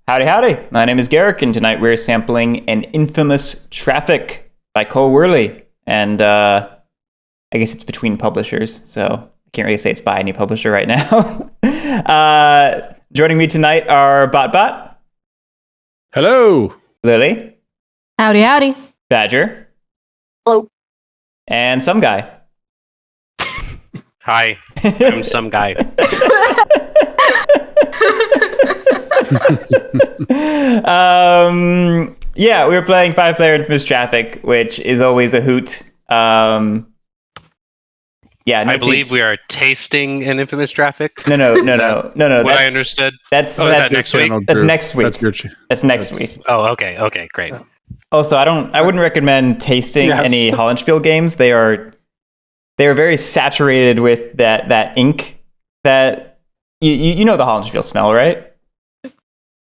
Howdy, howdy. My name is Guerric, and tonight we're sampling An Infamous Traffic by Cole Wehrle. And I guess it's between publishers, so I can't really say it's by any publisher right now. Joining me tonight are Bott Bott. Hello. Lily. Howdy, howdy. Badger. Hello. And Some Guy. Hi, I'm Some Guy. Yeah, we were playing 5-player Infamous Traffic, which is always a hoot. Yeah, I believe we are tasting an Infamous Traffic. No. What I understood. That's next week. That's next week. That's next week. Oh, okay, great. Also, I wouldn't recommend tasting any Hollenspiel games. They are very saturated with that ink that you know the Hollenspiel smell, right?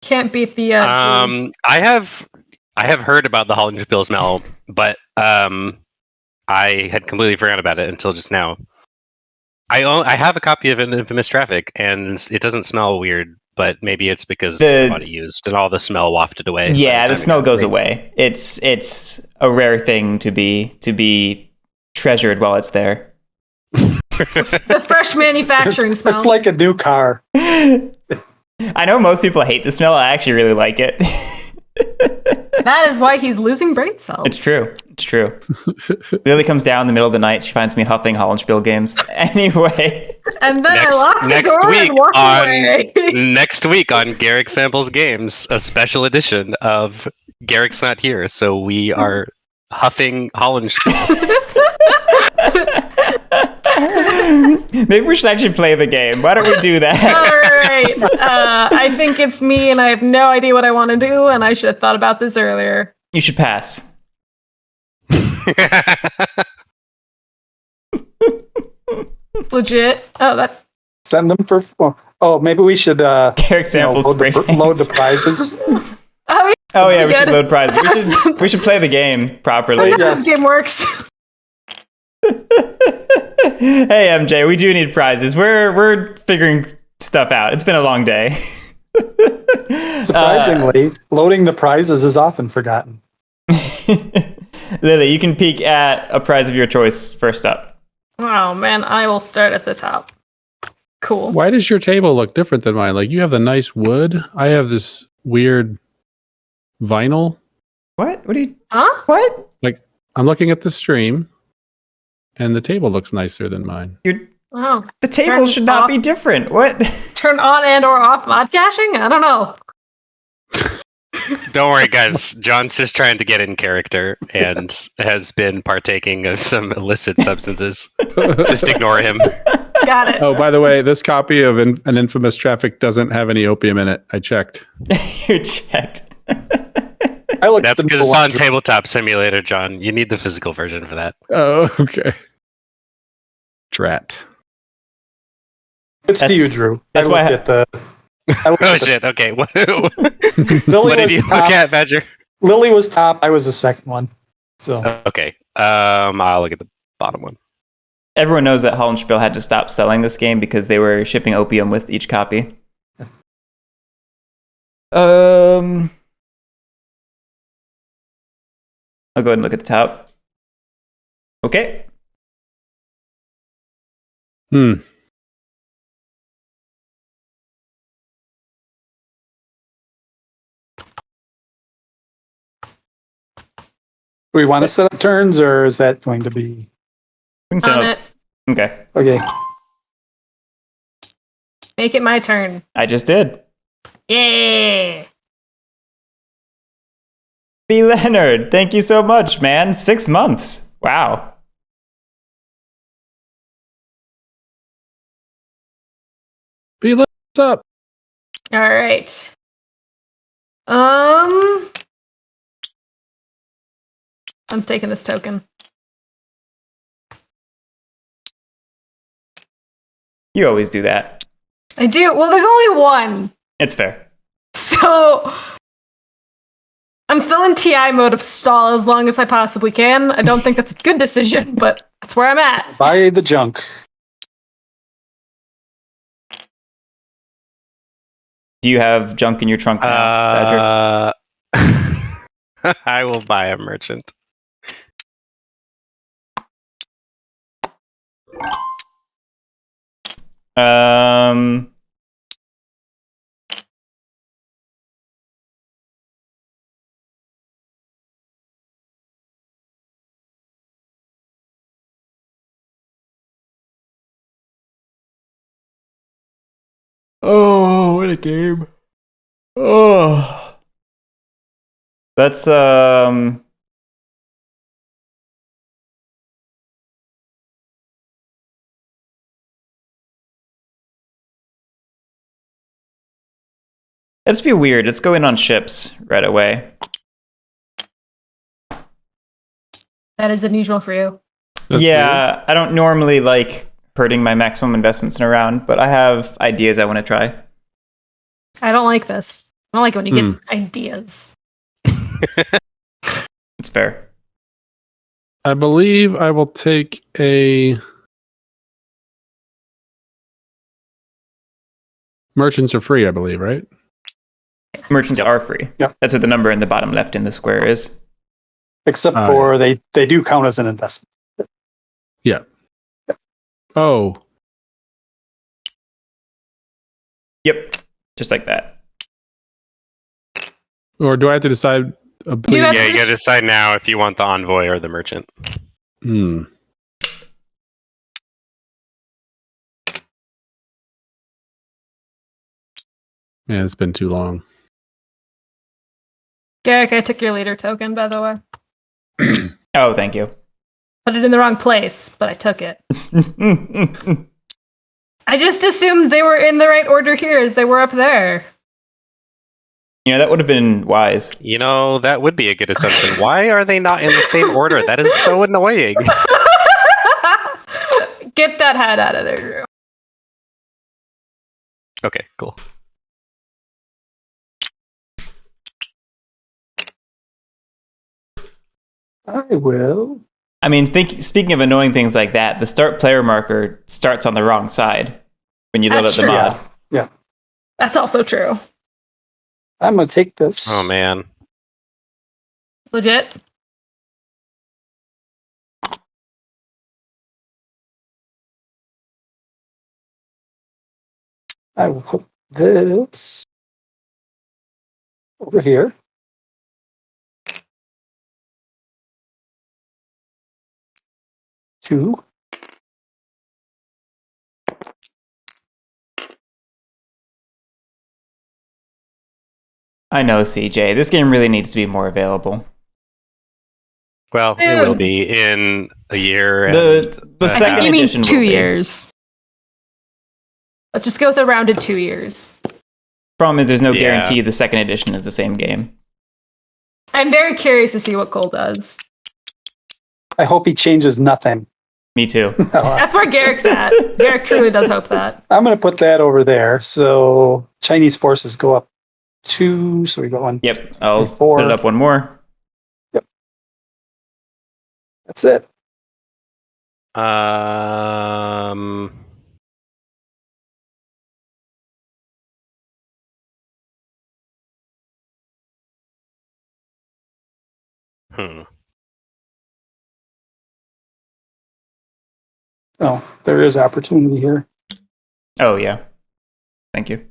Can't beat the. I have heard about the Hollenspiel smell, but I had completely forgotten about it until just now. I have a copy of Infamous Traffic, and it doesn't smell weird, but maybe it's because the body used and all the smell wafted away. Yeah, the smell goes away. It's a rare thing to be treasured while it's there. The fresh manufacturing smell. It's like a new car. I know most people hate the smell. I actually really like it. That is why he's losing brain cells. It's true. Lily comes down in the middle of the night. She finds me huffing Hollenspiel games. Anyway. And then I lock the door and walk away. Next week on Guerric Samples Games, a special edition of Guerric's Not Here, so we are huffing Hollenspiel. Maybe we should actually play the game. Why don't we do that? All right. I think it's me, and I have no idea what I want to do, and I should have thought about this earlier. You should pass. Legit. Oh, that. Send them for. Oh, maybe we should. Guerric Samples load the prizes. Oh yeah, we should load prizes. We should play the game properly. That's how this game works. Hey MJ, we do need prizes. We're figuring stuff out. It's been a long day. Surprisingly, loading the prizes is often forgotten. Lily, you can peek at a prize of your choice first up. Oh man, I will start at the top. Cool. Why does your table look different than mine? Like, you have the nice wood. I have this weird vinyl. What? What are you? Huh? What? Like, I'm looking at the stream, and the table looks nicer than mine. Oh. The table should not be different. What? Turn on and or off mod caching? I don't know. Don't worry, guys. John's just trying to get in character and has been partaking of some illicit substances. Just ignore him. Got it. Oh, by the way, this copy of An Infamous Traffic doesn't have any opium in it. I checked. You checked. That's because it's on Tabletop Simulator, John. You need the physical version for that. Oh, okay. Drat. It's to you, Drew. That's why at the. Oh shit! Okay. What did you look top. at, Badger? Lily was top. I was the second one. So Okay. I'll look at the bottom one. Everyone knows that Hollenspiel had to stop selling this game because they were shipping opium with each copy. I'll go ahead and look at the top. Okay. do we want to set up turns, or is that going to be? We can set On up. it. Okay. Okay. Make it my turn. I just did. Yeah. B. Leonard, thank you so much, man. 6 months. Wow. B, what's up? All right. I'm taking this token. You always do that. I do. Well, there's only one. It's fair. So I'm still in TI mode of stall as long as I possibly can. I don't think that's a good decision, but that's where I'm at. Buy the junk. Do you have junk in your trunk now, Badger? I will buy a merchant. Oh, what a game. Oh. That's let's be weird. Let's go in on ships right away. That is unusual for you. That's yeah, weird. I don't normally like hurting my maximum investments in a round, but I have ideas I want to try. I don't like this. I don't like it when you get ideas. It's fair. I believe I will take a merchants are free, I believe, right? Merchants are free. Yep. That's what the number in the bottom left in the square is. Except Oh, for they do count as an investment. Yeah. Oh, Yep. Just like that. or do I have to decide? You have Yeah, to you gotta decide now if you want the envoy or the merchant. Hmm. Man, it's been too long. Guerric, I took your leader token, by the way. Oh, thank you. Put it in the wrong place, but I took it. I just assumed they were in the right order here as they were up there. That would have been wise. You know, that would be a good assumption. Why are they not in the same order? That is so annoying. Get that hat out of there, Drew. Okay, cool. I will. I mean, speaking of annoying things like that, the start player marker starts on the wrong side when you load up That's the true. mod. Yeah. That's also true. I'm gonna take this. Oh man. Legit. I will put this over here. Two. I know, CJ. This game really needs to be more available. Well, it will be in a year. The I second think you edition mean 2 will be. years. Let's just go with a rounded 2 years. Problem is, there's no Yeah. guarantee the second edition is the same game. I'm very curious to see what Cole does. I hope he changes nothing. Me too. That's where Garrick's at. Guerric truly does hope that. I'm going to put that over there. So Chinese forces go up 2. So we go on. Yep. I'll 4. put it up one more. That's it. Hmm. Oh, there is opportunity here. Oh, yeah. Thank you.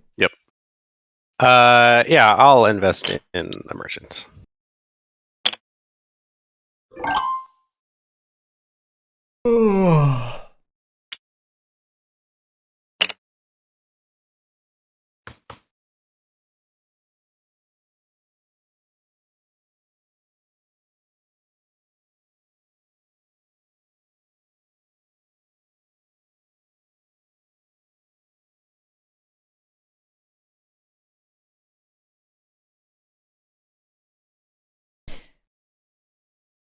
Yeah, I'll invest in a merchant.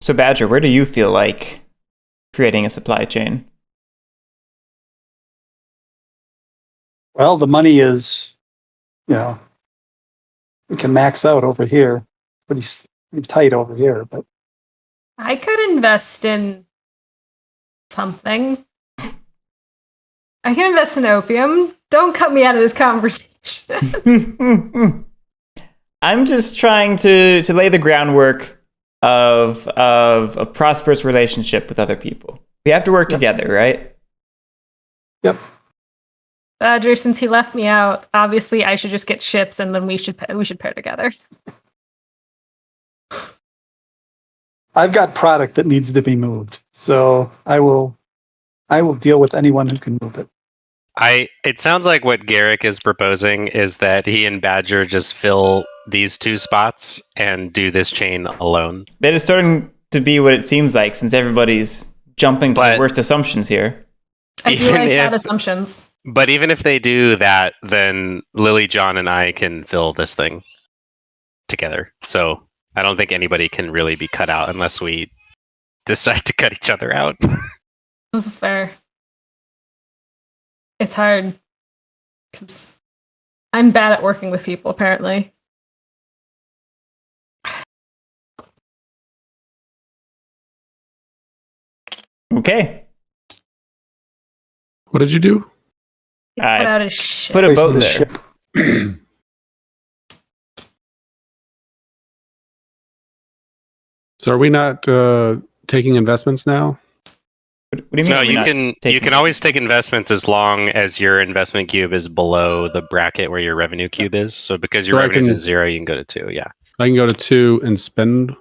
So, Badger, where do you feel like creating a supply chain? Well, the money is, we can max out over here. Pretty tight over here, but I could invest in something. I can invest in opium. Don't cut me out of this conversation. I'm just trying to lay the groundwork of a prosperous relationship with other people. We have to work together, right? Yep. Badger, since he left me out, obviously I should just get ships, and then we should pair together. I've got product that needs to be moved, so I will deal with anyone who can move it. It sounds like what Guerric is proposing is that he and Badger just fill these 2 spots and do this chain alone. That is starting to be what it seems like, since everybody's jumping to the worst assumptions here. I do like bad assumptions. But even if they do that, then Lily, John, and I can fill this thing together. So I don't think anybody can really be cut out unless we decide to cut each other out. This is fair. It's hard because I'm bad at working with people, apparently. Okay. What did you do? He put out his shit. Put a Place boat the there. ship. So are we not taking investments now? What do you mean? No, we're you not can taking- always take investments as long as your investment cube is below the bracket where your revenue cube is. So because your So I revenue is can- at 0, you can go to 2. Yeah. I can go to 2 and spend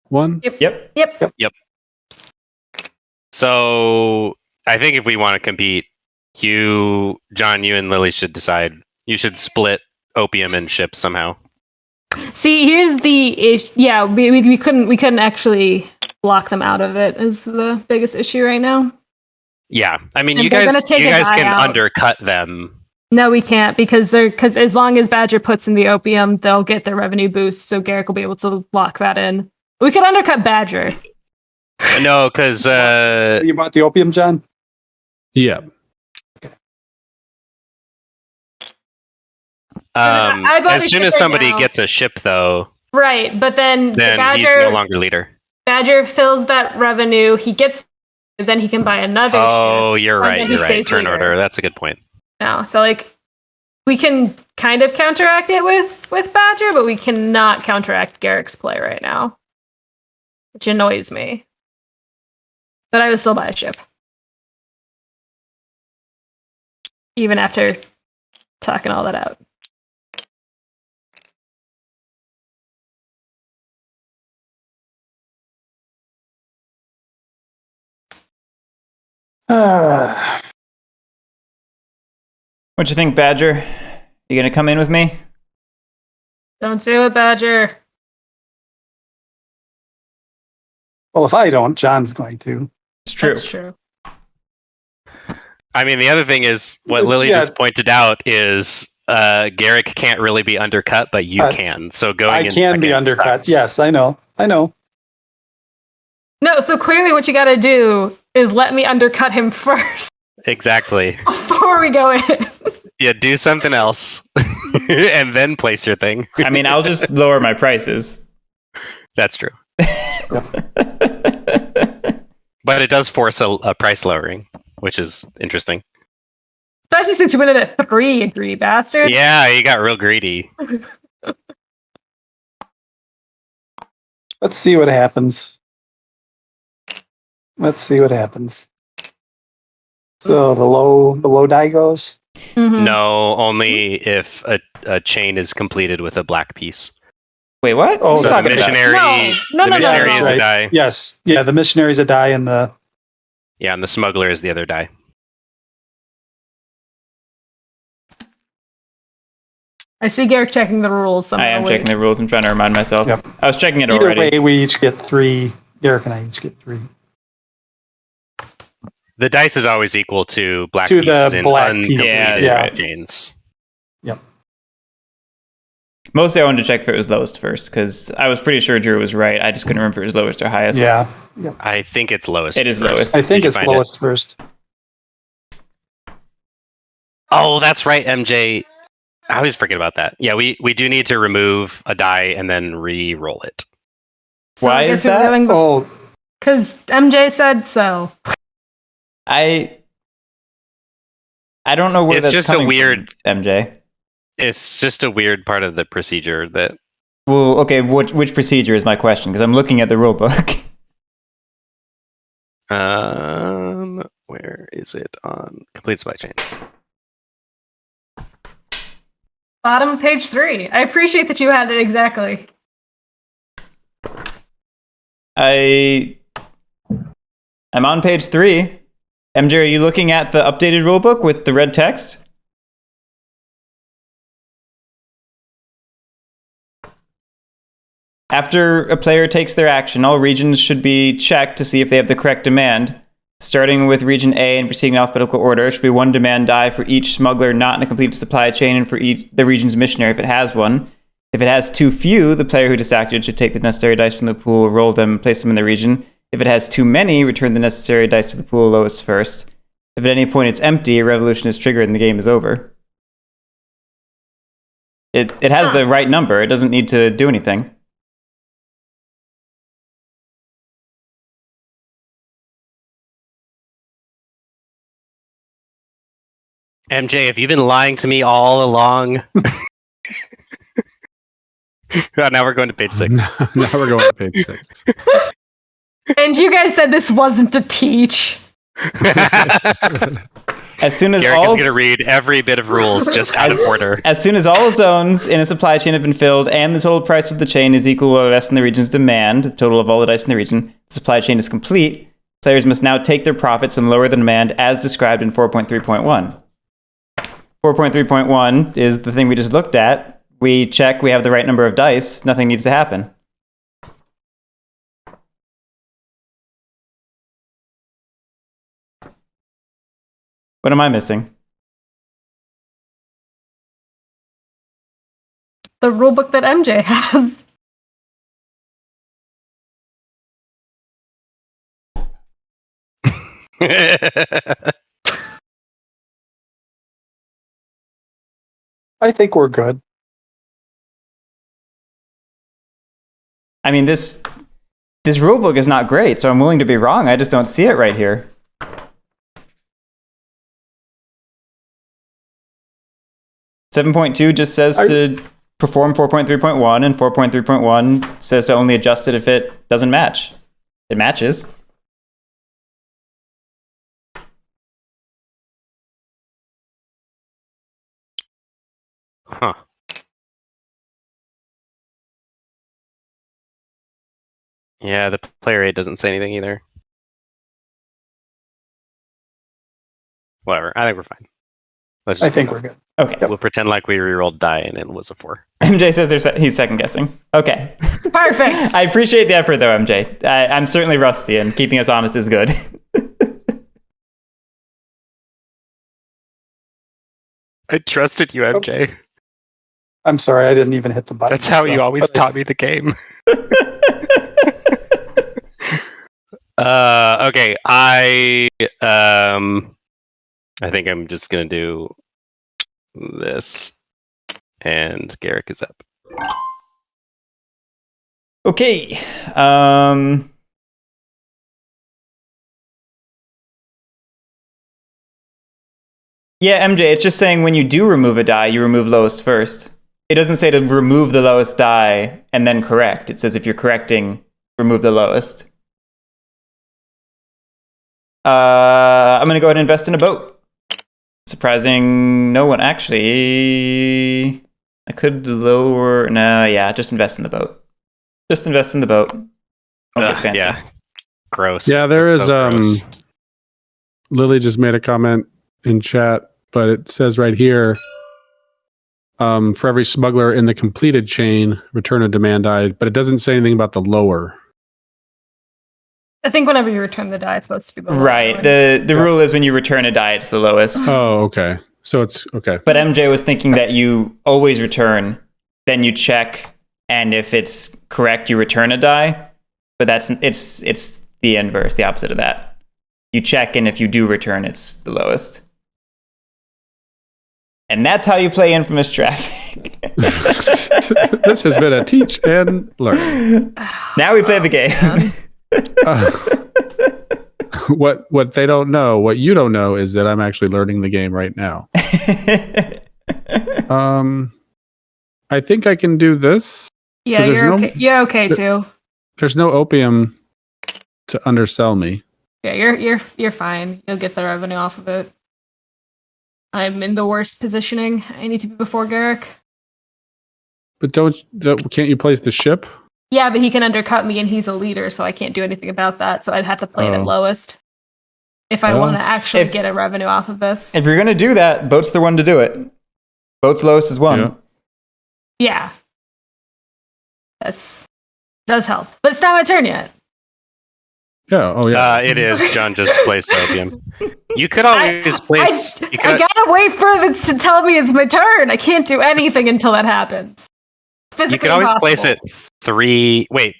1. Yep. So I think if we want to compete, John, you and Lily should decide. You should split opium and ships somehow. See, here's the issue. Yeah, we couldn't actually block them out of it. Is the biggest issue right now. Yeah, I mean, And you they're guys gonna take a die can out. undercut them. No, we can't because as long as Badger puts in the opium, they'll get their revenue boost. So Guerric will be able to lock that in. We could undercut Badger. No, because You bought the opium, John? Yeah. I bought a as soon ship as right somebody now. gets a ship, though, Right, but then then he's Badger no longer leader. Badger fills that revenue. He gets, then he can buy another ship. Oh, you're and right. then he You're right. stays Turn leader. order. That's a good point. Now, so like we can kind of counteract it with Badger, but we cannot counteract Guerric's play right now, which annoys me. But I would still buy a ship, even after talking all that out. What you think, Badger? You gonna come in with me? Don't do it, Badger. Well, if I don't, John's going to. It's true. That's true. I mean, the other thing is what Lily Yeah. just pointed out is Guerric can't really be undercut, but you can. So going I in can be second undercut. sucks. Yes, I know. No, so clearly what you got to do is let me undercut him first Exactly. before we go in. Yeah, do something else and then place your thing. I mean, I'll just lower my prices. That's true. But it does force a price lowering, which is interesting. Especially since you went at a 3, you greedy bastard. Yeah, you got real greedy. Let's see what happens. So the low die goes. Mhm. No, only if a chain is completed with a black piece. Wait, what? Oh, What So are the you talking about? missionary, No, the no, no, missionary no, is no. a Right. die. Yes. Yeah, the missionary's a die and the Yeah, and the smuggler is the other die. I see Guerric checking the rules. So I am checking the rules. I'm trying to remind myself. Yep. I was checking it either already. way we each get 3. Derek and I each get 3. The dice is always equal to black To the pieces in black uncompleted pieces, yeah. chains. Mostly I wanted to check if it was lowest first, because I was pretty sure Drew was right. I just couldn't remember if it was lowest or highest. Yeah. I think it's lowest. It is first. lowest. I think Did you it's find it? lowest first. Oh, that's right, MJ. I always forget about that. Yeah, we do need to remove a die and then re-roll it. Why is that? Oh, Because MJ said so. I don't know where It's that's just a coming weird- from, MJ. It's just a weird part of the procedure that. Well, okay, which procedure is my question? Because I'm looking at the rule book. Where is it on complete supply chains? Bottom of page 3. I appreciate that you had it exactly. I'm on page 3. MJ, are you looking at the updated rulebook with the red text? After a player takes their action, all regions should be checked to see if they have the correct demand. Starting with region A and proceeding in alphabetical order, there should be 1 demand die for each smuggler not in a completed supply chain and for the region's missionary if it has one. If it has too few, the player who just acted should take the necessary dice from the pool, roll them, and place them in the region. If it has too many, return the necessary dice to the pool lowest first. If at any point it's empty, a revolution is triggered and the game is over. It has the right number. It doesn't need to do anything. MJ, have you been lying to me all along? Now we're going to page 6. Now we're going to page 6. And you guys said this wasn't a teach. As soon as Guerric is going to read every bit of rules just out of order. As soon as all zones in a supply chain have been filled and the total price of the chain is equal or less than the region's demand, the total of all the dice in the region, the supply chain is complete. Players must now take their profits and lower the demand as described in 4.3.1. 4.3.1 is the thing we just looked at. We check, we have the right number of dice, nothing needs to happen. What am I missing? The rulebook that MJ has. I think we're good. I mean, this rulebook is not great, so I'm willing to be wrong. I just don't see it right here. .2 just says to perform 4.3.1, and 4.3.1 says to only adjust it if it doesn't match. It matches. Huh. Yeah, the player aid doesn't say anything either. Whatever. I think we're fine. I think we're good. Okay. We'll pretend like we rerolled die and it was a 4. MJ says he's second guessing. Okay. Perfect. I appreciate the effort, though, MJ. I'm certainly rusty, and keeping us honest is good. I trusted you, MJ. I'm sorry, I didn't even hit the button. That's how you always taught me the game. Okay, I think I'm just gonna do this, and Guerric is up. Okay. Yeah, MJ, it's just saying when you do remove a die, you remove lowest first. It doesn't say to remove the lowest die and then correct. It says if you're correcting, remove the lowest. I'm going to go ahead and invest in a boat. Surprising no one. Actually, I could lower. No, yeah, just invest in the boat. Just invest in the boat. Don't get fancy. Yeah. Gross. Yeah, there is. So gross. Lily just made a comment in chat, but it says right here, for every smuggler in the completed chain, return a demand die, but it doesn't say anything about the lower. I think whenever you return the die, it's supposed to be the lowest Right. one. The rule is when you return a die, it's the lowest. Oh, okay. So it's okay. But MJ was thinking that you always return, then you check, and if it's correct, you return a die. But it's the inverse, the opposite of that. You check, and if you do return, it's the lowest. And that's how you play Infamous Traffic. This has been a teach and learn. Now we play the game. What they don't know, what you don't know, is that I'm actually learning the game right now. I think I can do this. Yeah, 'Cause there's you're no- okay. You're okay too. There's no opium to undersell me. Yeah, you're fine. You'll get the revenue off of it. I'm in the worst positioning. I need to be before Guerric. But can't you place the ship? Yeah, but he can undercut me, and he's a leader, so I can't do anything about that. So I'd have to play it at Oh. lowest if I Well, want to actually if- get a revenue off of this. If you're gonna do that, Boat's the one to do it. Boat's lowest is 1. Yeah, does help, but it's not my turn yet. Yeah. Oh yeah. It is. John just placed the opium. You could always place. You I could, gotta wait for it to tell me it's my turn. I can't do anything until that happens. Physically you could always impossible. place it 3. Wait,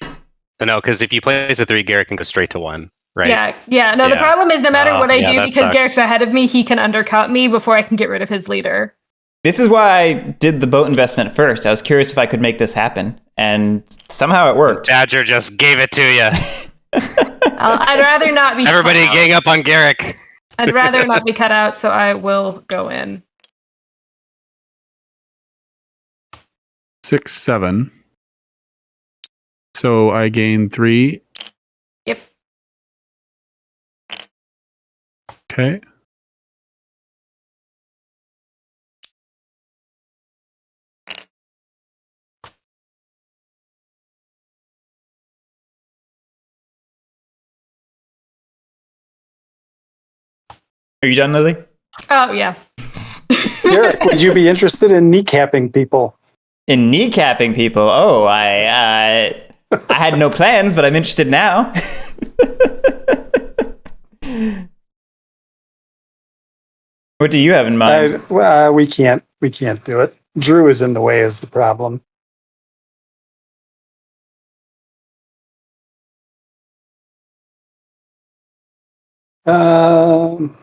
no, because if you place it 3, Guerric can go straight to 1, right? Yeah. No, the Yeah. problem is no matter what I yeah, do, that because sucks. Guerric's ahead of me, he can undercut me before I can get rid of his leader. This is why I did the boat investment first. I was curious if I could make this happen, and somehow it worked. Badger just gave it to you. I'd rather not be. Everybody cut out. gang up on Guerric. I'd rather not be cut out, so I will go in. 6, 7. So I gain 3. Yep. Okay. Are you done, Lily? Oh yeah. Guerric, would you be interested in kneecapping people? In kneecapping people? Oh, I had no plans, but I'm interested now. What do you have in mind? We can't do it. Drew is in the way is the problem. Um,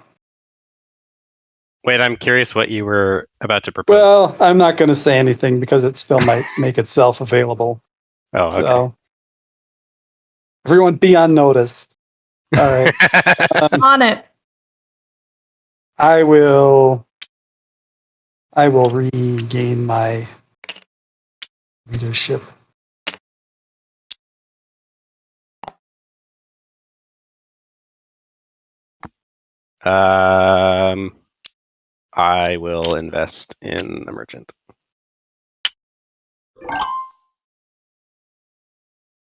Wait, I'm curious what you were about to propose. well, I'm not going to say anything because it still might make itself available. oh, okay. So, everyone be on notice. All right. On it. I will regain my leadership. I will invest in a merchant.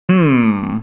Hmm.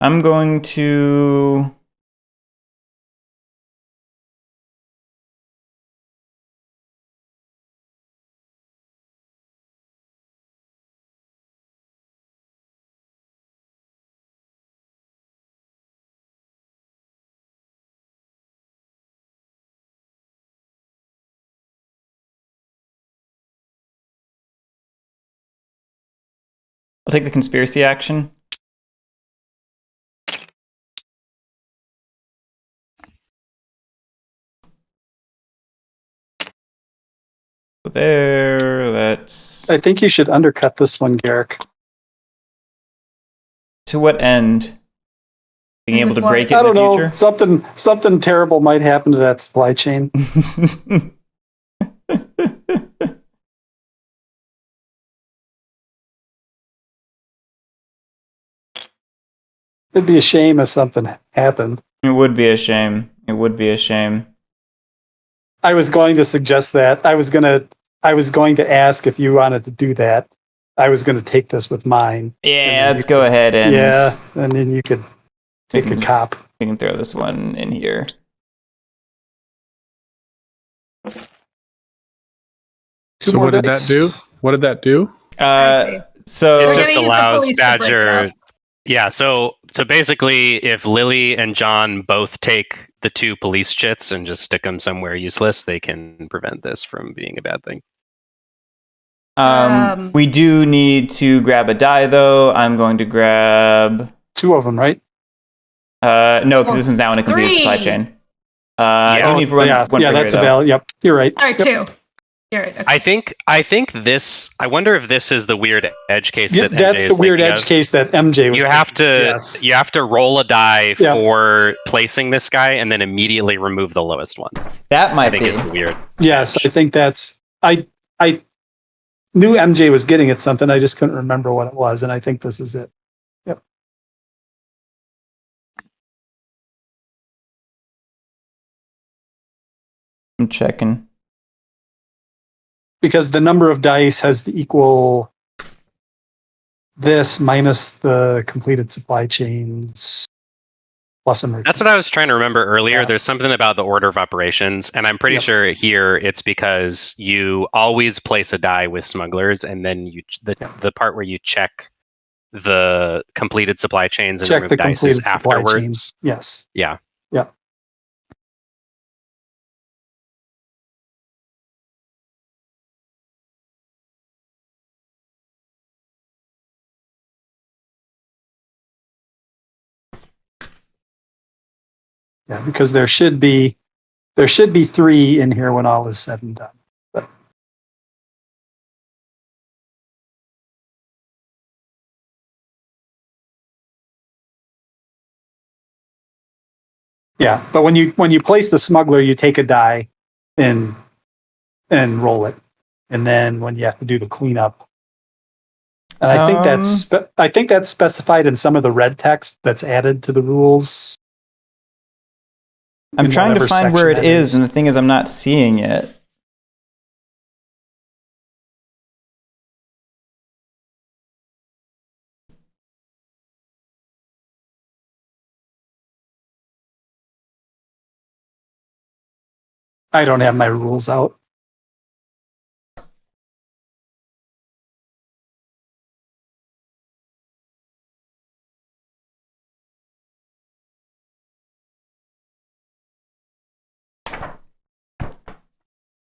I'm going to... I'll take the conspiracy action. So there, that's... I think you should undercut this one, Guerric. To what end? Being able to What? break it I in don't the know. future? Something terrible might happen to that supply chain. It'd be a shame if something happened. It would be a shame. It would be a shame. I was going to suggest that. I was going to ask if you wanted to do that. I was going to take this with mine. Yeah, then let's you go could- ahead and... Yeah, and then you could take a cop. We can throw this one in here. Two So more what did dice. that do? What did that do? I see. So We're It just gonna use the allows police to break it Badger. up. Yeah, so basically, if Lily and John both take the 2 police chits and just stick them somewhere useless, they can prevent this from being a bad thing. we do need to grab a die, though. I'm going to grab. 2 of them, right? No, because this one's now in a completed supply 3. chain. Yeah. You need one, yeah, one yeah, for that's here, a though. valid. Yep, you're right. Sorry, Yep. 2. You're right. Okay. I think this. I wonder if this is the weird edge case Yeah, that MJ that's the is weird thinking edge of. case that MJ was. You have to Yes. you have to roll a die Yeah. for placing this guy and then immediately remove the lowest one. That I might think be. is the weird. Yes, edge. I think that's. I knew MJ was getting at something. I just couldn't remember what it was, and I think this is it. Yep. I'm checking. Because the number of dice has to equal this minus the completed supply chains plus a merchant. That's what I was trying to remember earlier. Yeah. There's something about the order of operations, and I'm pretty Yep. sure here it's because you always place a die with smugglers, and then the part where you check the completed supply chains and Check remove the dice is completed supply afterwards. chains. Yes. Yeah. Yep. Yeah, because there should be 3 in here when all is said and done. But yeah, but when you place the smuggler, you take a die and roll it, and then when you have to do the cleanup, and I think that's specified in some of the red text that's added to the rules. I'm in trying to whatever find where section it that is, and the thing is, I'm not seeing it. I don't have my rules out.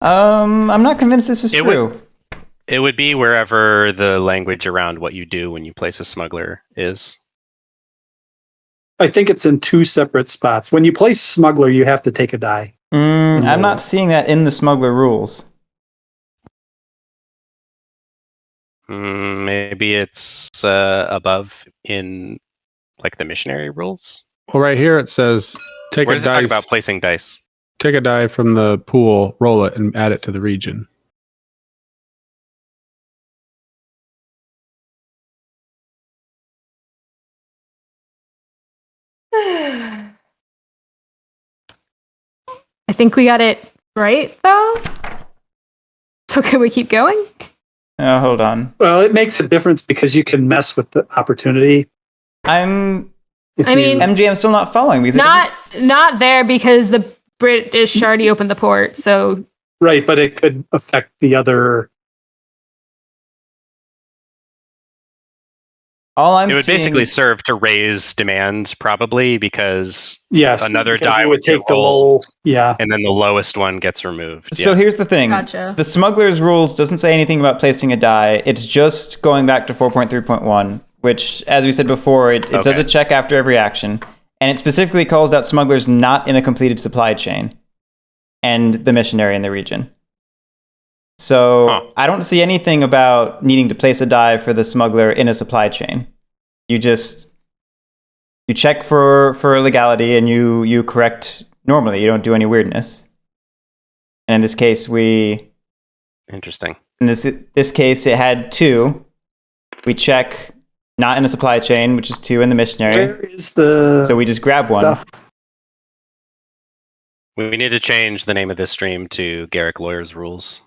I'm not convinced this is It true. It would be wherever the language around what you do when you place a smuggler is. I think it's in 2 separate spots. When you place smuggler, you have to take a die. I'm not seeing that in the smuggler rules. Maybe it's above in like the missionary rules. Well, right here it says take Where a does it talk dice. about placing dice? Take a die from the pool, roll it, and add it to the region. I think we got it right, though. So can we keep going? Oh, hold on. Well, it makes a difference because you can mess with the opportunity. I'm If I mean, MJ. I'm still not following because Not there because the British already opened the port. So right, but it could affect the other. all I'm It would seeing. basically serve to raise demand, probably, because Yes, another because die you would would take get the low. rolled. Yeah, and then the lowest one gets removed. So Yeah. here's the thing. Gotcha. The smuggler's rules doesn't say anything about placing a die. It's just going back to 4.3.1, which, as we said before, it does Okay. a check after every action. And it specifically calls out smugglers not in a completed supply chain and the missionary in the region. So Huh. I don't see anything about needing to place a die for the smuggler in a supply chain. You check for legality and you correct normally. You don't do any weirdness. And in this case, Interesting. in this case, it had 2. We check not in a supply chain, which is 2 in the missionary. where is the So we just grab one. stuff? We need to change the name of this stream to Guerric Lawyers Rules.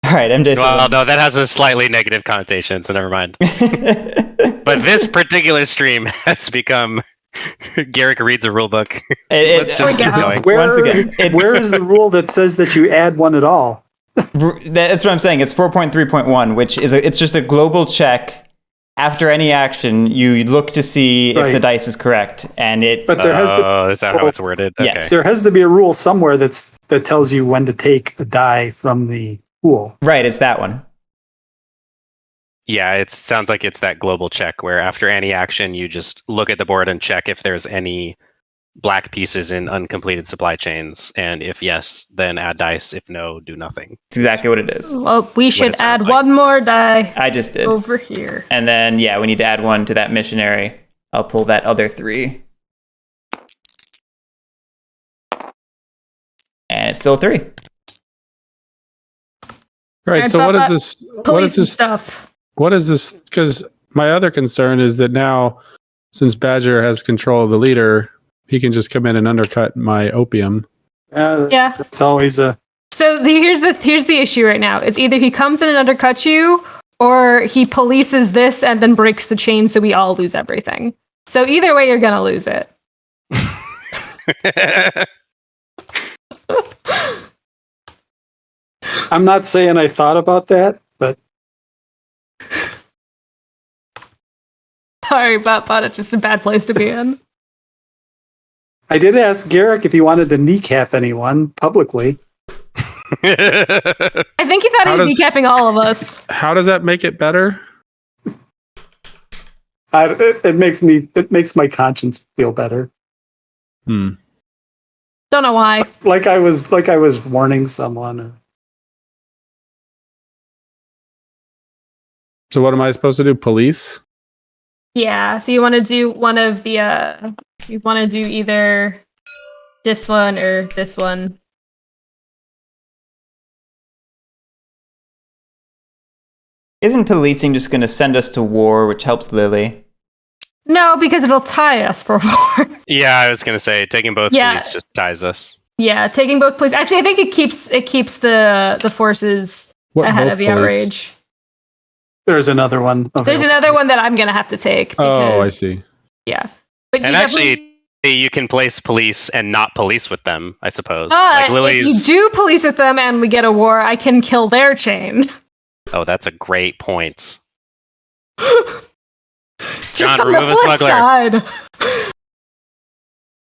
All right, MJ. Well, no, that has a slightly negative connotation, so never mind. But this particular stream has become Guerric reads a rule book. Let's just keep going. Once again, Where is the rule that says that you add one at all? That's what I'm saying. It's 4.3.1, which is it's just a global check. After any action, you look to see if the dice is correct, and it. But there has to. Is that how it's worded? Yes. Okay. There has to be a rule somewhere that tells you when to take a die from the pool. Right, it's that one. Yeah, it sounds like it's that global check where after any action, you just look at the board and check if there's any black pieces in uncompleted supply chains, and if yes, then add dice. If no, do nothing. It's exactly what it is. Well, we should add like. one more die I just did. over here. And then, yeah, we need to add one to that missionary. I'll pull that other 3. And it's still 3. All right. And So what Bott is this? What Police is this? stuff. What is this? Because my other concern is that now, since Badger has control of the leader, he can just come in and undercut my opium. Yeah. It's always a. So here's the issue right now. It's either he comes in and undercuts you, or he polices this and then breaks the chain, so we all lose everything. So either way, you're gonna lose it. I'm not saying I thought about that, but Sorry, Bott Bott, it's just a bad place to be in. I did ask Guerric if he wanted to kneecap anyone publicly. I think he thought he was kneecapping all of us. How does that make it better? It makes my conscience feel better. Don't know why. Like I was warning someone. So what am I supposed to do? Police? Yeah, so you want to do one of the, you want to do either this one or this one. Isn't policing just going to send us to war, which helps Lily? No, because it'll tie us for war. Yeah, I was gonna say taking both police just ties us. Yeah, taking both police. Actually, I think it keeps the forces ahead of the outrage. There's another one. There's another one that I'm gonna have to take. Because, I see. Yeah, but And actually, you can place police and not police with them, I suppose. But if you do police with them and we get a war, I can kill their chain. Oh, that's a great point. Just John, on the remove a flip smuggler. side.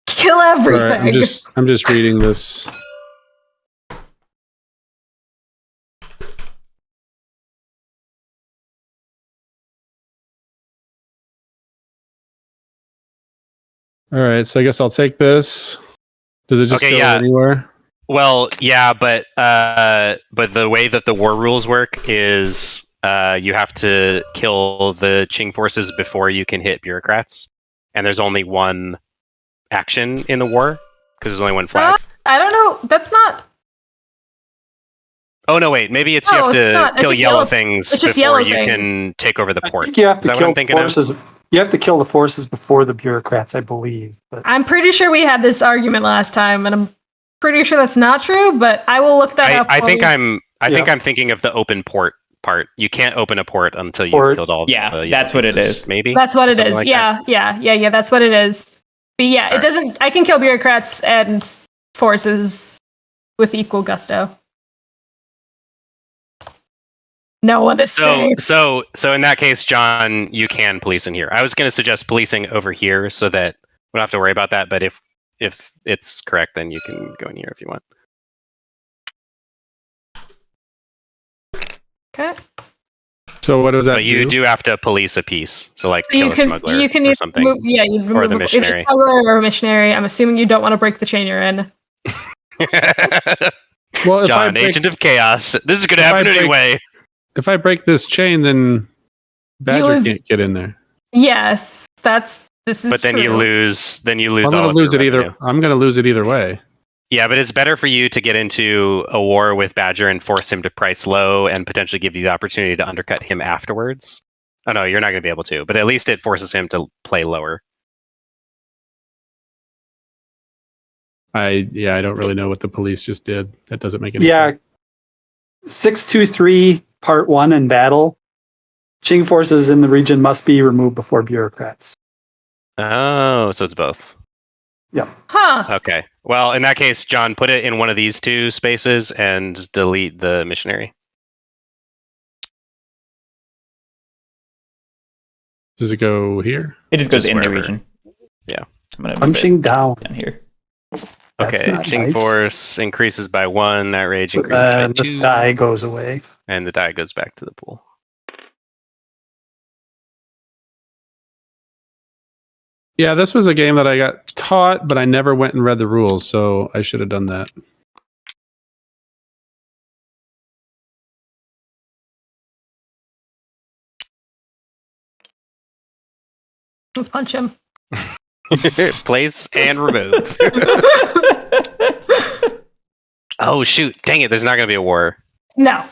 Kill everything. All right, I'm just reading this. All right, so I guess I'll take this. Does it just go anywhere? Well, yeah, but the way that the war rules work is you have to kill the Qing forces before you can hit bureaucrats, and there's only one action in the war because there's only one flag. I don't know. That's not. Oh no! Wait, maybe it's you have to kill yellow things before you can take over the port. I think you have to kill the forces. You have to kill the forces before the bureaucrats, I believe. But I'm pretty sure we had this argument last time, and I'm pretty sure that's not true. But I will look that up. I think I'm thinking of the open port part. You can't open a port until you've killed all. Yeah, that's what it is. Maybe that's what it is. Like yeah. That's what it is. But yeah, it doesn't. I can kill bureaucrats and forces with equal gusto. No one is safe. So in that case, John, you can police in here. I was going to suggest policing over here so that we don't have to worry about that. But if it's correct, then you can go in here if you want. Okay. So what does that But you do have to police a piece. So like kill a smuggler or something. You remove or the missionary. A smuggler or a missionary. I'm assuming you don't want to break the chain you're in. Well, John, Agent of Chaos. This is going to happen anyway. If I break this chain, then Badger can't get in there. Yes, this is. But then true. you lose. Then you lose. I'm going to lose it either. I'm going to lose it either way. Yeah, but it's better for you to get into a war with Badger and force him to price low and potentially give you the opportunity to undercut him afterwards. Oh no, you're not going to be able to. But at least it forces him to play lower. I don't really know what the police just did. That doesn't make any sense. 623 Part 1 in battle. Qing forces in the region must be removed before bureaucrats. Oh, so it's both. Huh. Okay. Well, in that case, John, put it in one of these two spaces and delete the missionary. Does it go here? It just goes Just in the wherever. region. Yeah. I'm gonna move Punching down. it down here. That's Okay. not Qing nice. force increases by 1. That rage So increases by then 2. this die goes away. And the die goes back to the pool. Yeah, this was a game that I got taught, but I never went and read the rules, so I should have done that. Punch him. Place and remove. Oh, shoot. Dang it. There's not going to be a war. No.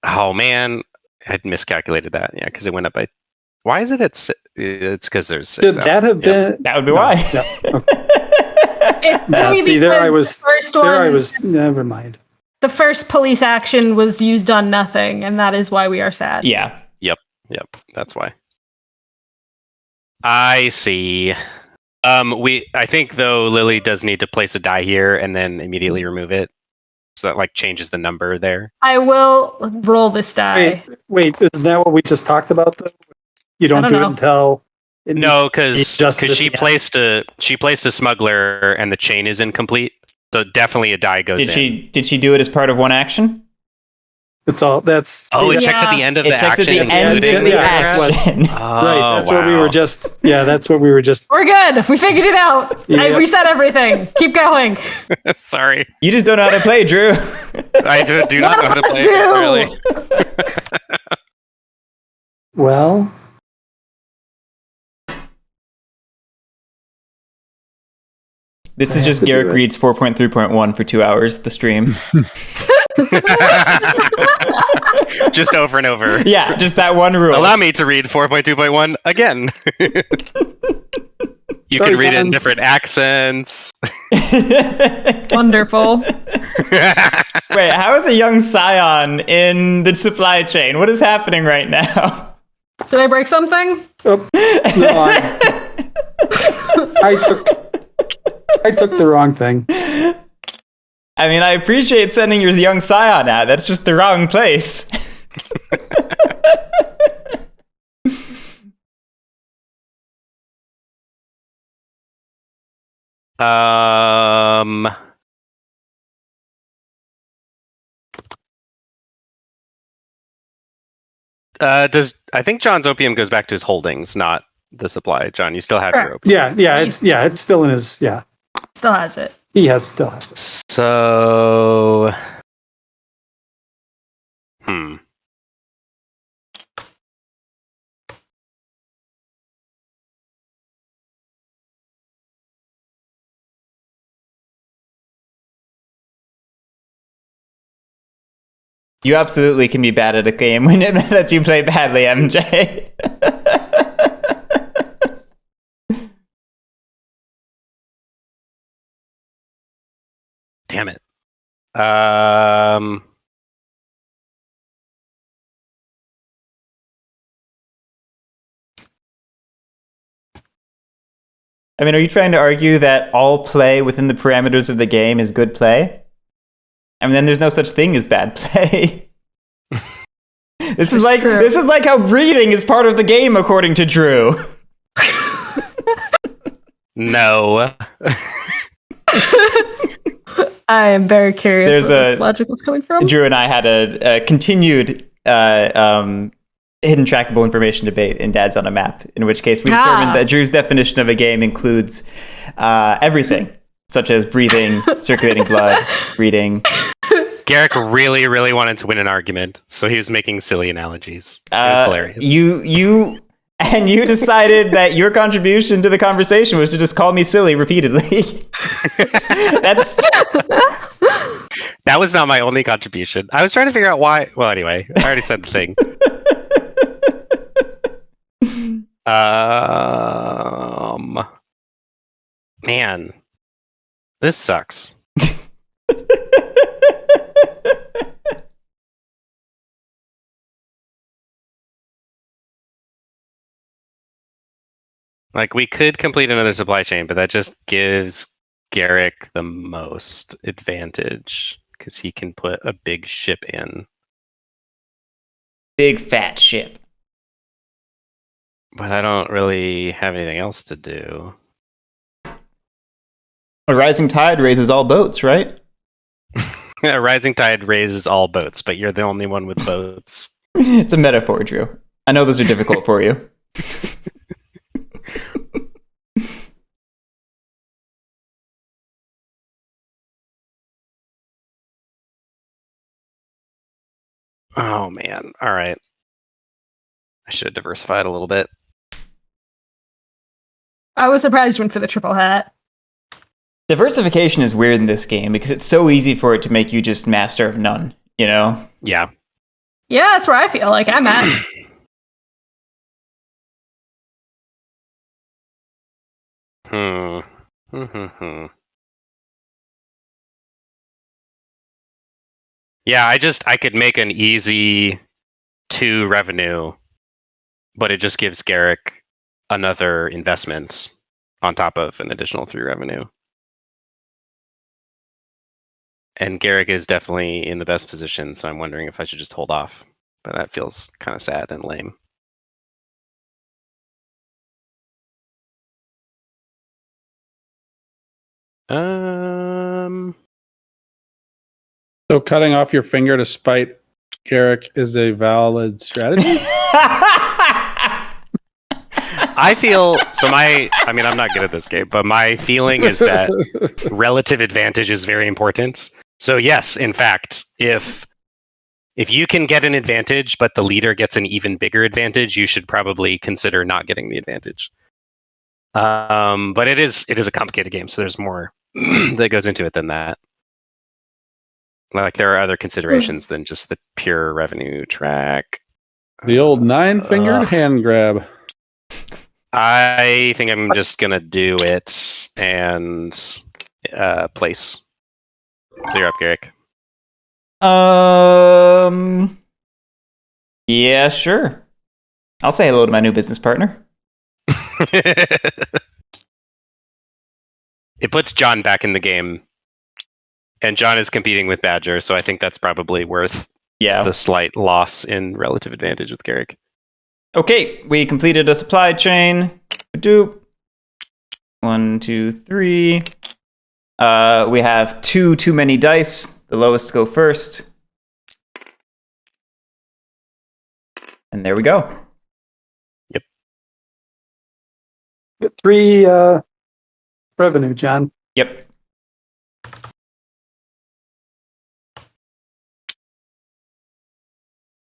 Oh, man. I miscalculated that. Yeah, because it went up by... Why is it at... It's because there's 6 Should out. that have been? That would be No, why. yeah, okay. It's Yeah, only see, there I because was. the first There I one- was. Never mind. The first police action was used on nothing, and that is why we are sad. Yeah. Yep, that's why. I see. I think though Lily does need to place a die here and then immediately remove it, so that like changes the number there. I will roll this die. Wait, isn't that what we just talked about? Though you don't, I do don't it know. until it No, needs- because at she the end. placed a smuggler and the chain is incomplete, so definitely a die goes in. Did she do it as part of one action? It's all. That's Oh, see, it Yeah. checks at the end of It the checks at action. the end of including the Yeah, that's what- action. right. That's Oh, what we were wow. just. Yeah, that's what we were just. We're good. We figured it out. I Yeah. reset everything. Keep going. Sorry, You just don't know how to play, Drew. I do not know how to Let's play. do. Really. Well, This I is just have to do Guerric it. reads 4.3.1 for 2 hours, the stream. Just over and over. Yeah, just that one rule. Allow me to read 4.2.1 again. You Sorry, can read it in John. different accents. Wonderful. Wait, how is a young scion in the supply chain? What is happening right now? Did I break something? oh, no, I took the wrong thing. I mean, I appreciate sending your young scion out. That's just the wrong place. um. I think John's opium goes back to his holdings, not the supply. John, you still have your Correct. opium. It's still in his. Yeah, Still has it. he still has it. So, You absolutely can be bad at a game when it lets you play badly, MJ. damn it. I mean, are you trying to argue that all play within the parameters of the game is good play? I mean, then there's no such thing as bad play. This is like how breathing is part of the game, according to Drew. No. I am very curious There's where this logic was coming from. Drew and I had a continued hidden trackable information debate in Dad's on a Map, in which case we determined that Drew's definition of a game includes everything, such as breathing, circulating blood, reading. Guerric really, really wanted to win an argument, so he was making silly analogies. It was hilarious. You decided that your contribution to the conversation was to just call me silly repeatedly. That was not my only contribution. I was trying to figure out why. Well, anyway, I already said the thing. Man, this sucks. Like, we could complete another supply chain, but that just gives Guerric the most advantage because he can put a big ship in. Big fat ship. But I don't really have anything else to do. A rising tide raises all boats, right? A rising tide raises all boats, but you're the only one with boats. It's a metaphor, Drew. I know those are difficult for you. Oh, man. All right. I should have diversified a little bit. I was surprised you went for the triple hat. Diversification is weird in this game because it's so easy for it to make you just master of none, you know? Yeah. Yeah, that's where I feel like I'm at. Yeah, I could make an easy 2 revenue, but it just gives Guerric another investment on top of an additional 3 revenue. And Guerric is definitely in the best position, so I'm wondering if I should just hold off. But that feels kind of sad and lame. So cutting off your finger to spite Guerric is a valid strategy? I feel so. I mean, I'm not good at this game, but my feeling is that relative advantage is very important. So yes, in fact, if you can get an advantage, but the leader gets an even bigger advantage, you should probably consider not getting the advantage. But it is a complicated game, so there's more that goes into it than that. Like, there are other considerations than just the pure revenue track. The old 9-fingered hand grab. I think I'm just gonna do it and place. So you're up, Guerric. Yeah, sure. I'll say hello to my new business partner. It puts John back in the game, and John is competing with Badger, so I think that's probably worth the slight loss in relative advantage with Guerric. Okay, we completed a supply chain. Doop. 1, 2, 3. We have too many dice. The lowest go first. And there we go. Yep. Get 3 revenue, John. Yep.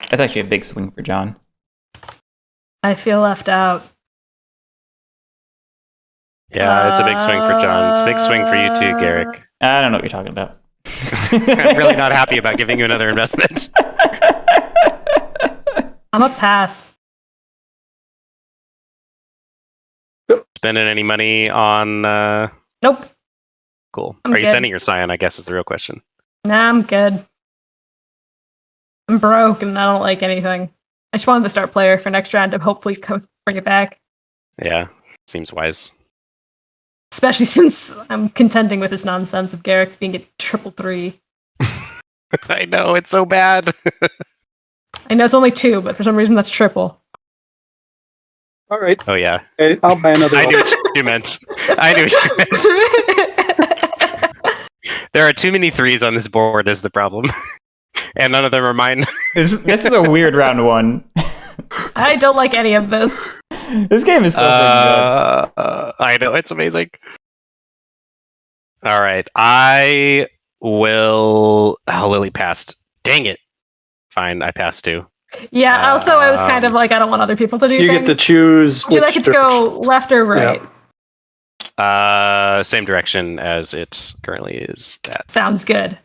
That's actually a big swing for John. I feel left out. Yeah, it's a big swing for John. It's a big swing for you too, Guerric. I don't know what you're talking about. I'm really not happy about giving you another investment. I'm a pass. Spending any money on... Nope. Cool. I'm Are you good. sending your Scion, I guess, is the real question. Nah, I'm good. I'm broke and I don't like anything. I just wanted the start player for next round to hopefully bring it back. Yeah, seems wise. Especially since I'm contending with this nonsense of Guerric being at 333. I know, it's so bad. I know it's only 2, but for some reason that's triple. All right. Oh, yeah. Okay, I'll buy another I one. knew what you meant. I knew what you meant. There are too many 3s on this board is the problem. And none of them are mine. This is a weird round 1. I don't like any of this. This game is so good. I know, it's amazing. All right, I will... Oh, Lily passed. Dang it. Fine, I passed too. Yeah, also I was kind of like, I don't want other people to do You things. get to choose. Would you like it to go left or right? Yeah. Same direction as it currently is at. Sounds good.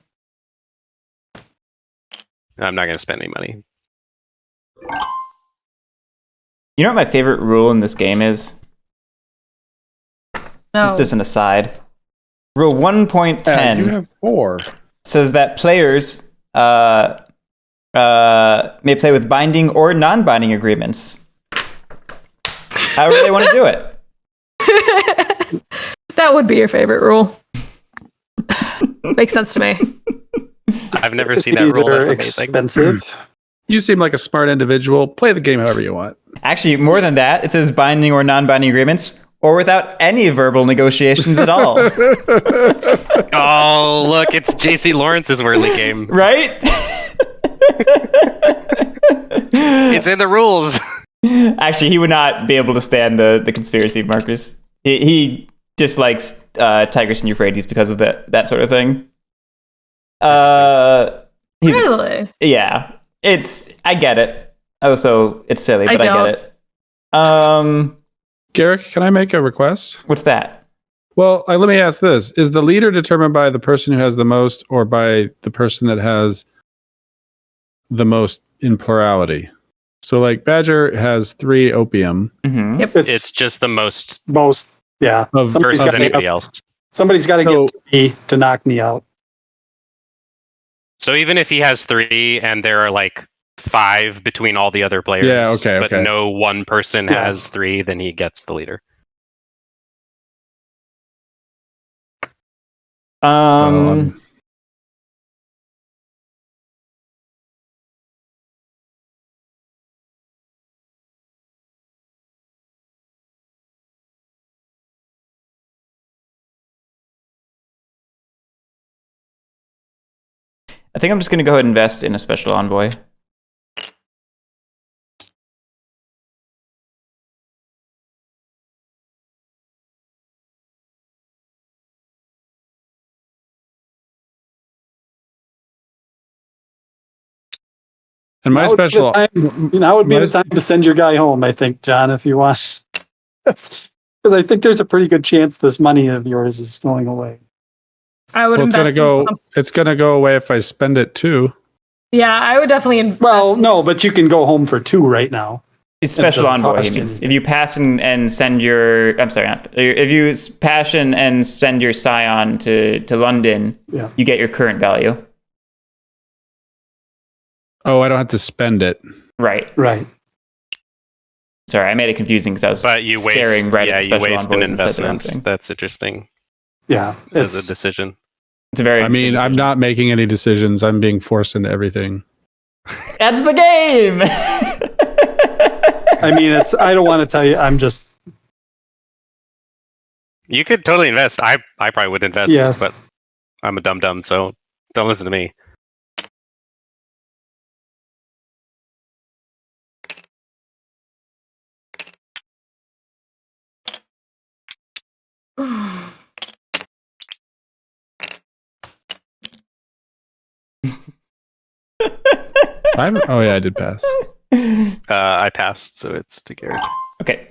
I'm not going to spend any money. You know what my favorite rule in this game is? No. It's just an aside. Rule 1.10 you have 4. says that players may play with binding or non-binding agreements. However they want to do it. That would be your favorite rule. Makes sense to me. I've never seen that These rule. are That's amazing. expensive. You seem like a smart individual. Play the game however you want. Actually, more than that, it says binding or non-binding agreements, or without any verbal negotiations at all. Oh, look, it's JC Lawrence's Whirly game. Right? It's in the rules. Actually, he would not be able to stand the conspiracy, Marcus. He dislikes Tigris and Euphrates because of that sort of thing. Really? Yeah. I get it. Oh, so it's silly, but I get it. Guerric, can I make a request? What's that? Well, let me ask this. Is the leader determined by the person who has the most or by the person that has the most in plurality? So like Badger has 3 opium. Mm-hmm. Yep. It's just the most Yeah. Of- versus anybody else. Somebody's got to So- get 3 to knock me out. So even if he has 3 and there are like 5 between all the other players, Yeah, okay, but okay. no one person Yeah. has 3, then he gets the leader. I think I'm just going to go ahead and invest in a special envoy. And my special, Now would be the time to send your guy home, I think, John, if you want. Because I think there's a pretty good chance this money of yours is going away. I would well, it's invest gonna in go. some. It's gonna go away if I spend it too. Yeah, I would definitely invest. Well, no, but you can go home for 2 right now. Special doesn't envoy, cost he you means. anything. If you pass and send your... I'm sorry, if you passion and spend your scion to London, Yeah. you get your current value. Oh, I don't have to spend it. Right. Right. Sorry, I made it confusing because I was But you staring waste, right yeah, at the you special waste an envoys instead of investment. anything. That's interesting Yeah. as a It's, decision. It's a very I mean, interesting I'm decision. not making any decisions. I'm being forced into everything. That's the game! I mean, I don't want to tell you, I'm just, You could totally invest. I probably would invest, Yes. but I'm a dum-dum, so don't listen to me. Oh yeah, I did pass. I passed, so it's to Guerric. Okay.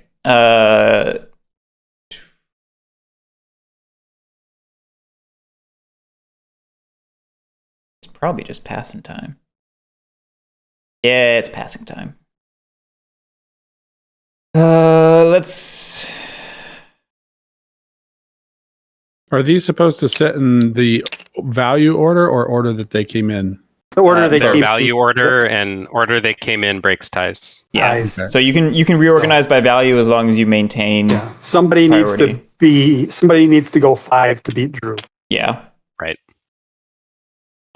It's probably just passing time. Yeah, it's passing time. Let's... Are these supposed to sit in the value order or order that they came in? the order they Their keep. value order and order they came in breaks ties. Yeah. Nice. Okay. So you can reorganize by value as long as you maintain. Yeah. Somebody Priority. needs to go 5 to beat Drew. Yeah. Right.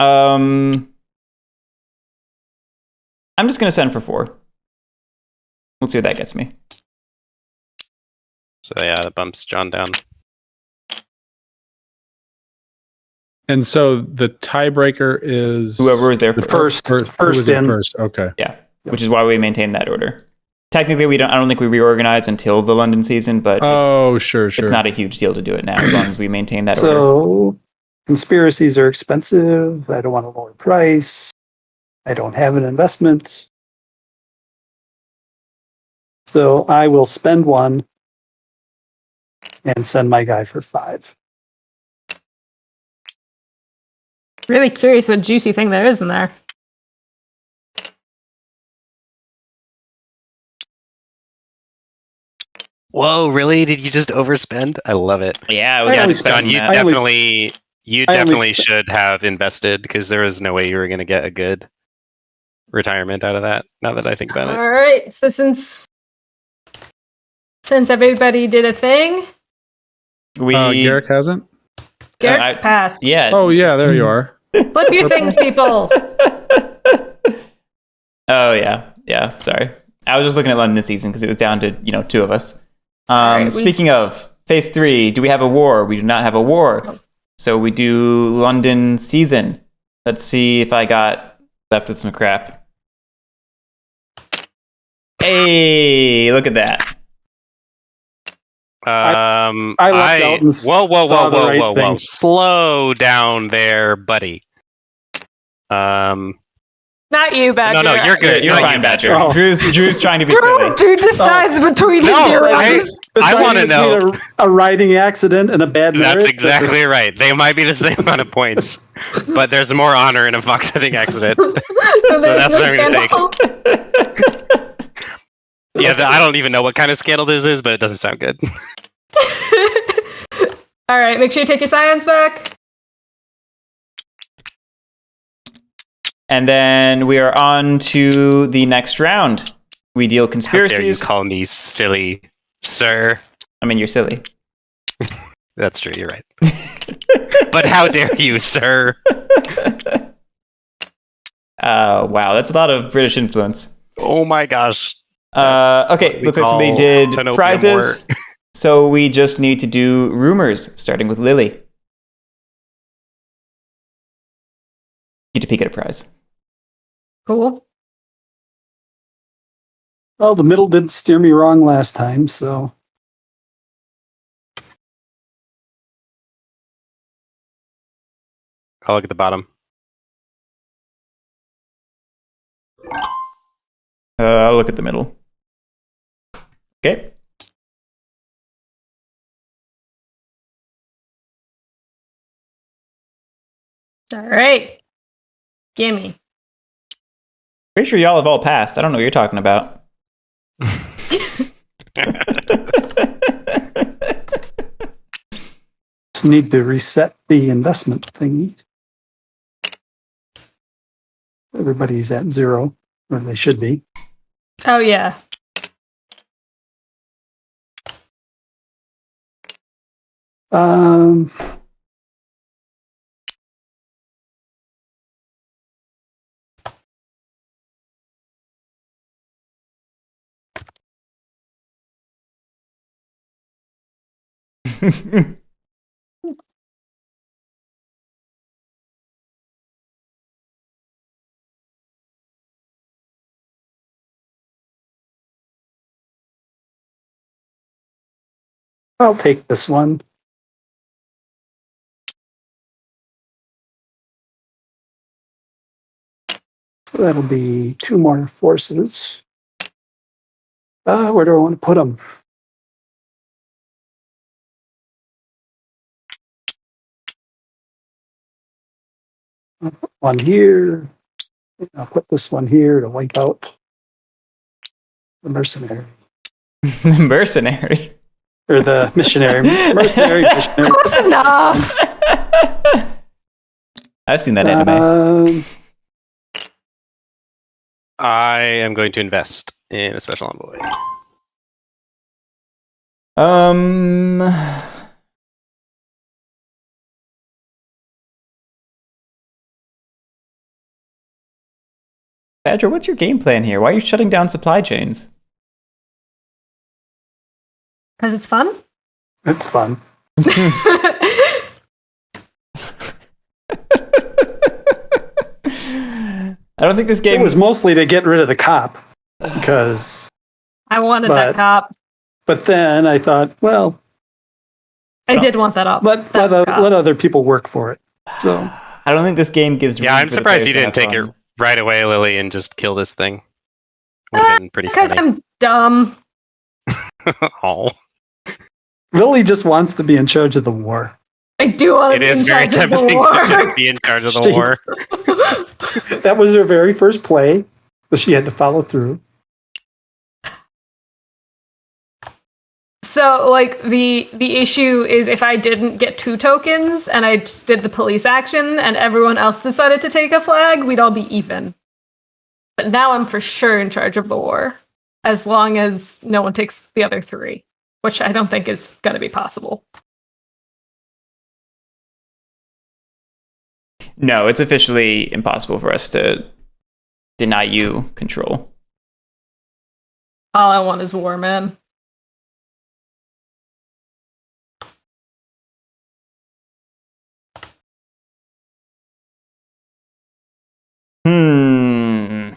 I'm just gonna send for 4. Let's see what that gets me. So yeah, that bumps John down. And so the tiebreaker is Whoever was there the first. who First was in in. first. Okay. Yeah. Which is why we maintain that order. Technically, I don't think we reorganize until the London season, but Oh, sure. it's not a huge deal to do it now as long as we maintain that order. So conspiracies are expensive. I don't want a lower price. I don't have an investment. So I will spend 1 and send my guy for 5. Really curious what juicy thing there is in there. Whoa, really? Did you just overspend? I love it. Yeah, I was I yeah, only John, you that. I only- definitely should have invested because there was no way you were going to get a good retirement out of that. Now that I think about it. All right. So since Since everybody did a thing, Guerric hasn't? Garrick's passed. Yeah. Oh, yeah, there you are. Flip your things, people. Oh yeah, yeah. Sorry, I was just looking at London season because it was down to 2 of us. Right, Speaking of phase 3, do we have a war? We do not have a war, so we do London season. Let's see if I got left with some crap. Hey, look at that. I lucked out and saw the right thing. Slow down there, buddy. Not you, Badger. No, you're good. You're fine, Badger. Oh. Drew's trying to be silly. Drew decides between his zeros. I want to know. A riding accident and a bad That's merit? exactly right. They might be the same amount of points, but there's more honor in a fox hunting accident. So that's what I'm going to scandal. Yeah, I don't even know what kind of scandal this is, but it doesn't sound good. All right, make sure you take your science back. And then we are on to the next round. We deal How dare you conspiracies. call me silly, sir? I mean, you're silly. That's true, you're right. But how dare you, sir? Wow, that's a lot of British influence. Oh my gosh. Okay, we looks like somebody call did an opium prizes. So we just need to do rumors, starting with Lily. You get to peek at a prize. Cool. Well, the middle didn't steer me wrong last time, so I'll look at the bottom. I'll look at the middle. Okay. All right. Gimme. Pretty sure y'all have all passed. I don't know what you're talking about. just need to reset the investment thingy. Everybody's at 0, or they should be. Oh, yeah. Um, I'll take this one. So that'll be 2 more forces. Where do I want to put them? I'll put one here. I'll put this one here to wipe out the mercenary. Mercenary. Or the missionary. Mercenary, missionary. Close enough. I've seen that anime. I am going to invest in a special envoy. Badger, what's your game plan here? Why are you shutting down supply chains? Because it's fun. It's fun. I don't think this game It was mostly to get rid of the cop because. I wanted that cop. But then I thought, well, I did want that up. let other people work for it. So I don't think this game gives. Yeah, room I'm for the surprised players you to didn't have take fun. it right away, Lily, and just kill this thing. Would have been pretty Because funny. I'm dumb. Oh, Lily just wants to be in charge of the war. I do want to it be is in very charge of the tempting war. to just be in charge of the She- war. That was her very first play, so she had to follow through. So, like, the issue is if I didn't get 2 tokens and I just did the police action and everyone else decided to take a flag, we'd all be even. But now I'm for sure in charge of the war, as long as no one takes the other 3. which I don't think is going to be possible. No, it's officially impossible for us to deny you control. All I want is war, man. Hmm.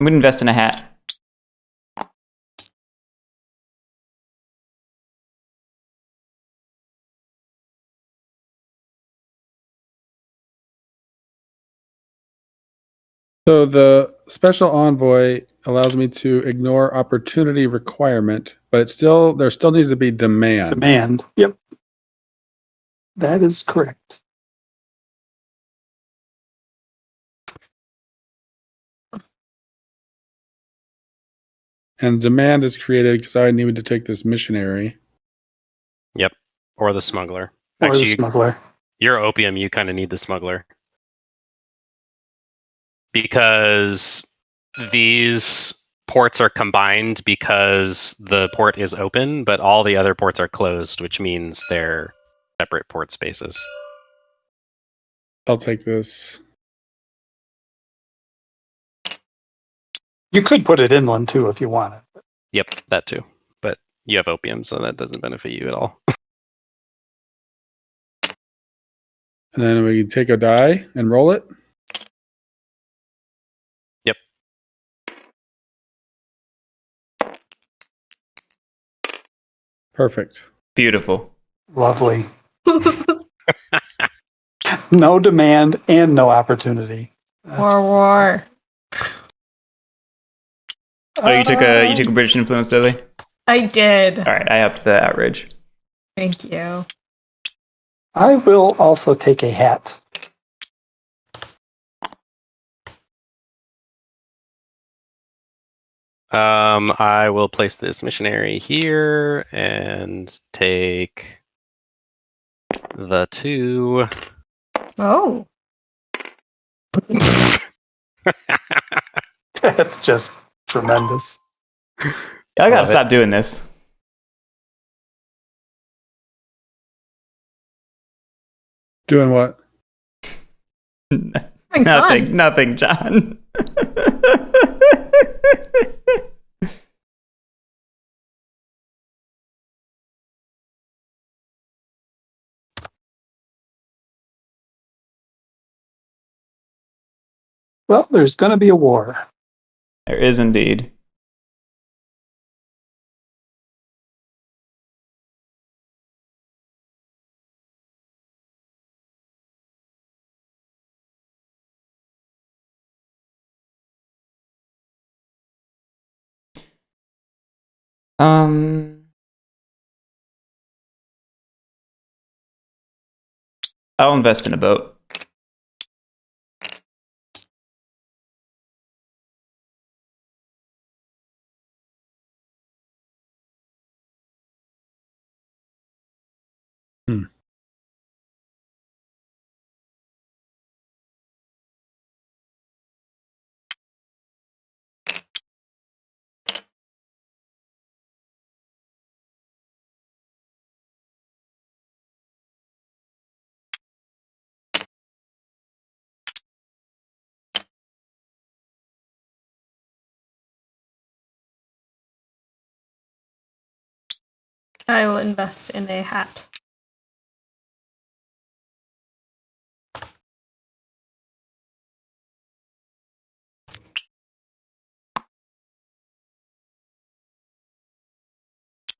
I'm gonna invest in a hat. So the special envoy allows me to ignore opportunity requirement, but there still needs to be demand. Demand. Yep. That is correct. And demand is created because I needed to take this missionary. Yep. Or the smuggler. Or the Actually, smuggler. your opium, you kind of need the smuggler. Because these ports are combined because the port is open, but all the other ports are closed, which means they're separate port spaces. I'll take this. You could put it inland too if you wanted. Yep, that too. But you have opium, so that doesn't benefit you at all. And then we take a die and roll it. Yep. Perfect. Beautiful. Lovely. No demand and no opportunity. War. Oh, you took a British influence, Lily? I did. All right, I upped the outrage. Thank you. I will also take a hat. I will place this missionary here and take the 2. Oh. That's just tremendous. I gotta love it. stop doing this. Doing what? Having fun. Nothing, John. Well, there's going to be a war. There is indeed. I'll invest in a boat. I will invest in a hat.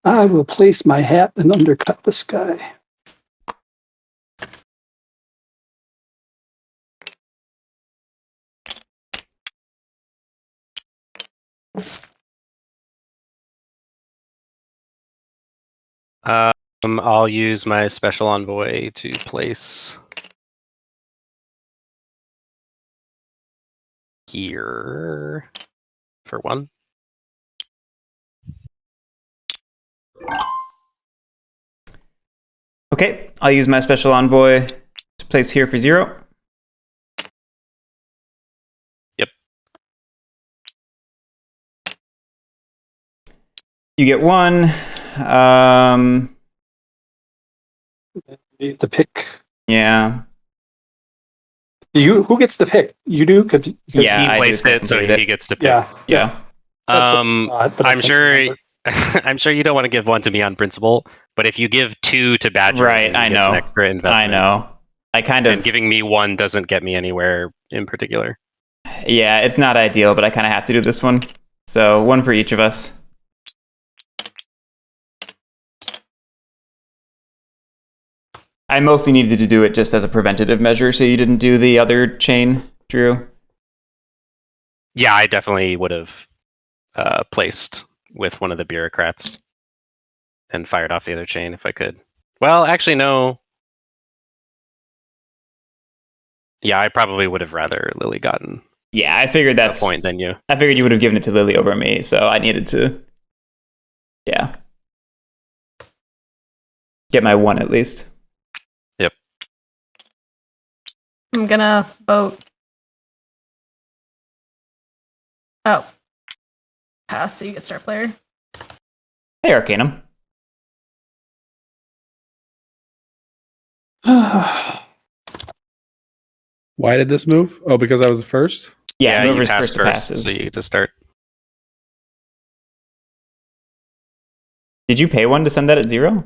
I will place my hat and undercut the sky. I'll use my special envoy to place here for 1. Okay, I'll use my special envoy to place here for 0. Yep. You get 1. The pick. Yeah. Who gets the pick? You do? Cause Yeah, He I do, placed so I it, so completed it. he gets to pick. Yeah. Yeah. That's what I thought, but I I'm couldn't sure. remember. I'm sure you don't want to give 1 to me on principle, but if you give 2 to Badger, Right, then he I gets know. an extra investment. I know. I kind of... And giving me 1 doesn't get me anywhere in particular. Yeah, it's not ideal, but I kind of have to do this one. So 1 for each of us. I mostly needed to do it just as a preventative measure, so you didn't do the other chain, Drew. Yeah, I definitely would have placed with one of the bureaucrats and fired off the other chain if I could. Well, actually, no. Yeah, I probably would have rather Lily gotten Yeah, I figured a that's... point than you. I figured you would have given it to Lily over me, so I needed to... Yeah. Get my 1 at least. Yep. I'm gonna vote. Oh. Pass, so you get star player. Hey, Arcanum. Why did this move? Oh, because I was the first? Yeah, you whoever's passed first to passes. so you get to start. Did you pay 1 to send that at 0?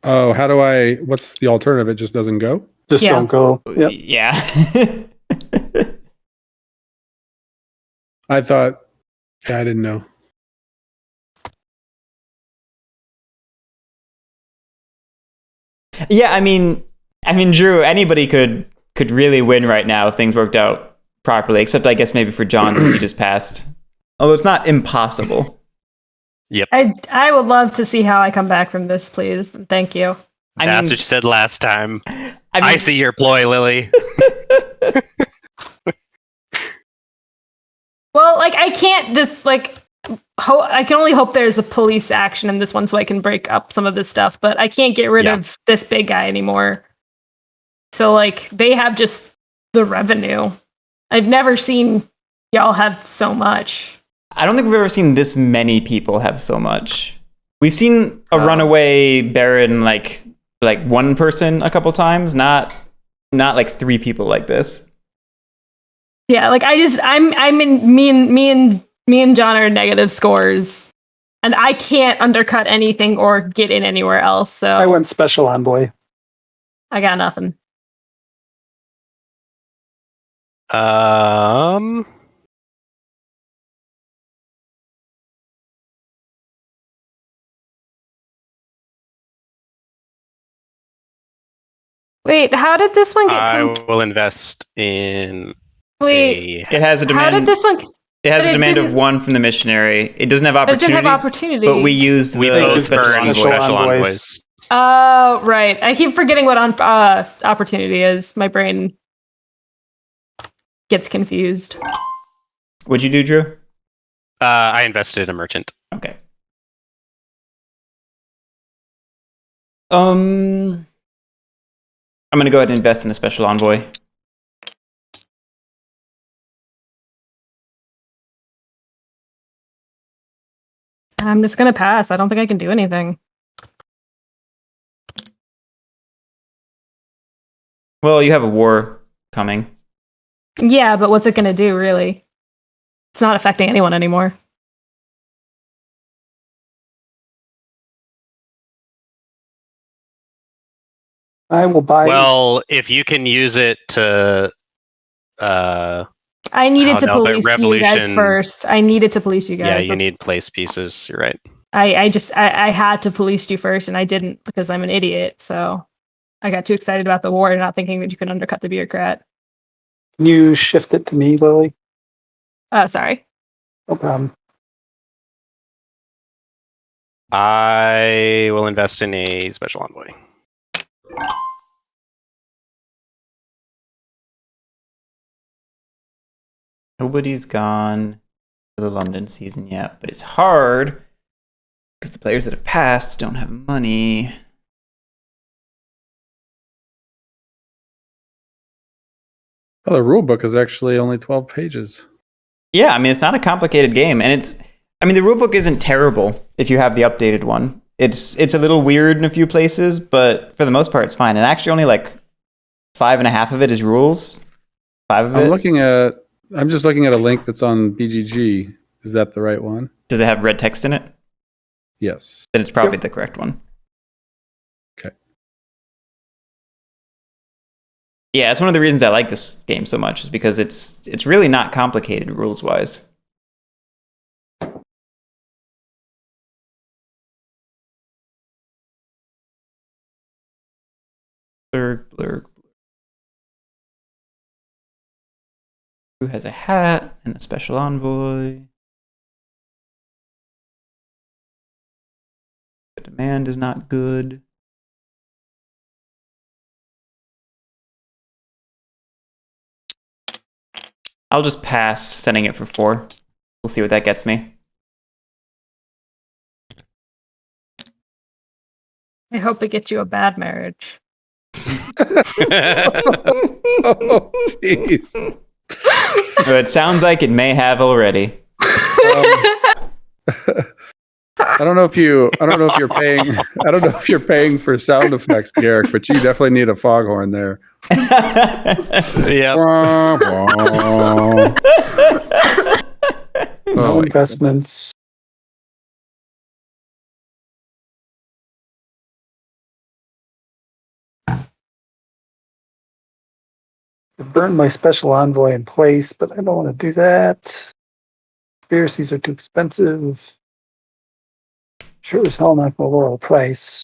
Oh, how do I... What's the alternative? It just doesn't go? Just Yeah. don't go. Yep. Yeah. I thought... Yeah, I didn't know. Yeah, I mean, Drew, anybody could really win right now if things worked out properly, except I guess maybe for John since he just passed. Although it's not impossible. I would love to see how I come back from this, please. Thank you. That's mean, what you said last time. I I see your ploy, Lily. Well, like I can't just like I can only hope there's a police action in this one so I can break up some of this stuff, but I can't get rid of this big guy anymore. So like they have just the revenue. I've never seen y'all have so much. I don't think we've ever seen this many people have so much. We've seen a runaway baron like 1 person a couple times, not like 3 people like this. Yeah, like I'm in me and John are negative scores, and I can't undercut anything or get in anywhere else. So I went special envoy. I got nothing. Wait, how did this one get? I will invest in. Wait, It has a demand. how did this one? It has but a it demand of didn't- 1 from the missionary. It doesn't have It opportunity. didn't have opportunity. But we used We the both special burn envoy. special envoys. envoys. Oh, right. I keep forgetting what opportunity is. My brain gets confused. What'd you do, Drew? I invested in a merchant. Okay. I'm gonna go ahead and invest in a special envoy. I'm just gonna pass. I don't think I can do anything. Well, you have a war coming. Yeah, but what's it gonna do, really? It's not affecting anyone anymore. I will buy. Well, if you can use it to. I needed to no, but police you guys revolution- first. I needed to police you guys. Yeah, you That's- need place pieces. You're right. I had to police you first, and I didn't because I'm an idiot. So I got too excited about the war and not thinking that you could undercut the bureaucrat. Can you shift it to me, Lily? Sorry. No problem. I will invest in a special envoy. Nobody's gone to the London season yet, but it's hard Because the players that have passed don't have money. Oh, the rule book is actually only 12 pages. Yeah, I mean, it's not a complicated game. And the rulebook isn't terrible if you have the updated one. It's a little weird in a few places, but for the most part, it's fine. And actually only like 5.5 of it is rules. 5 of it. I'm just looking at a link that's on BGG. Is that the right one? Does it have red text in it? Yes. Then it's probably the correct one. Okay. Yeah, it's one of the reasons I like this game so much is because it's really not complicated rules wise. Blurg, blurg. Who has a hat and a special envoy? The demand is not good. I'll just pass sending it for 4. We'll see what that gets me. I hope it gets you a bad marriage. Oh, jeez. It sounds like it may have already. I don't know if you're paying for sound effects, Guerric, but you definitely need a foghorn there. Yeah. No investments. I burned my special envoy in place, but I don't want to do that. Conspiracies are too expensive. Sure as hell not going to lower the price.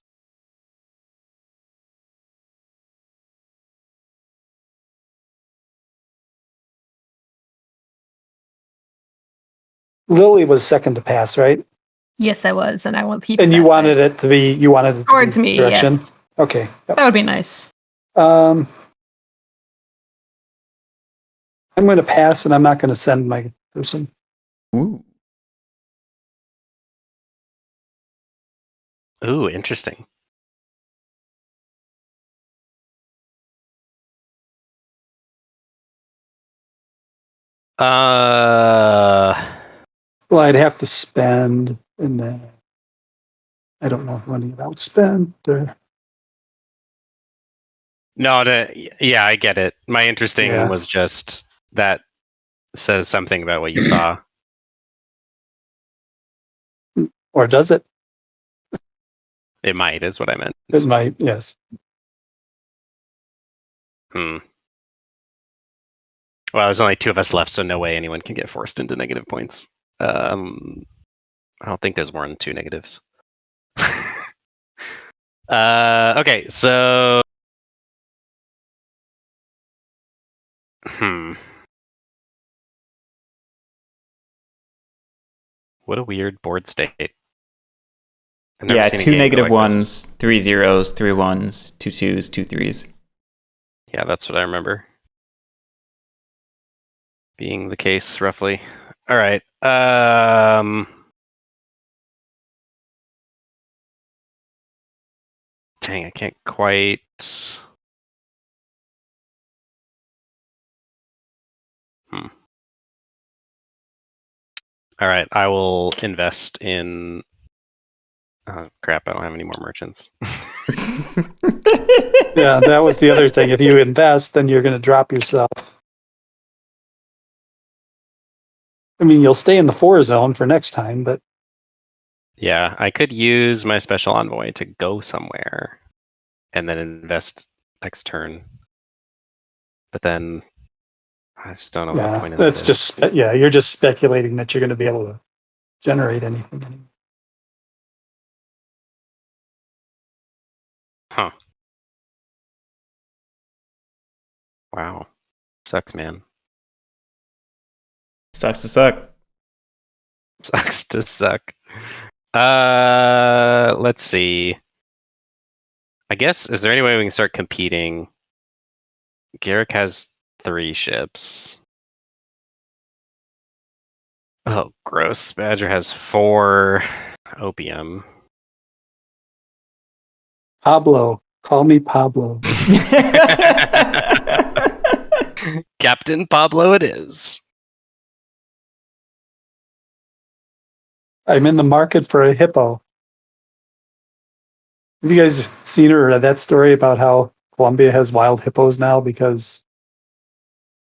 Lily was second to pass, right? Yes, I was, and I will keep. And you that wanted way. it to be Towards me, direction. yes. Okay. Yep. That would be nice. I'm going to pass, and I'm not going to send my person. Ooh. Ooh, interesting. Well, I'd have to spend, and then I don't know if I'm going to outspend. Or... No, yeah, I get it. My interesting Yeah. was just that says something about what you saw. Or does it? It might, is what I meant. It might, yes. Well, there's only 2 of us left, so no way anyone can get forced into negative points. I don't think there's more than 2 negatives. Okay, so... What a weird board state. I've never Yeah, seen a 2 game go negative like ones, this. 3 zeros, 3 ones, 2 twos, 2 threes. Yeah, that's what I remember being the case, roughly. All right. Dang, I can't quite... All right, I will invest in... Oh, crap, I don't have any more merchants. Yeah, that was the other thing. If you invest, then you're going to drop yourself. I mean, you'll stay in the 4 zone for next time, but... Yeah, I could use my special envoy to go somewhere and then invest next turn. But then I just don't know what the point of that that's is. just you're just speculating that you're going to be able to generate anything anymore. Huh. Wow. Sucks, man. Sucks to suck. Sucks to suck. Let's see. I guess, is there any way we can start competing? Guerric has 3 ships. Oh, gross. Badger has 4. Opium. Pablo. Call me Pablo. Captain Pablo it is. I'm in the market for a hippo. Have you guys seen or read that story about how Colombia has wild hippos now because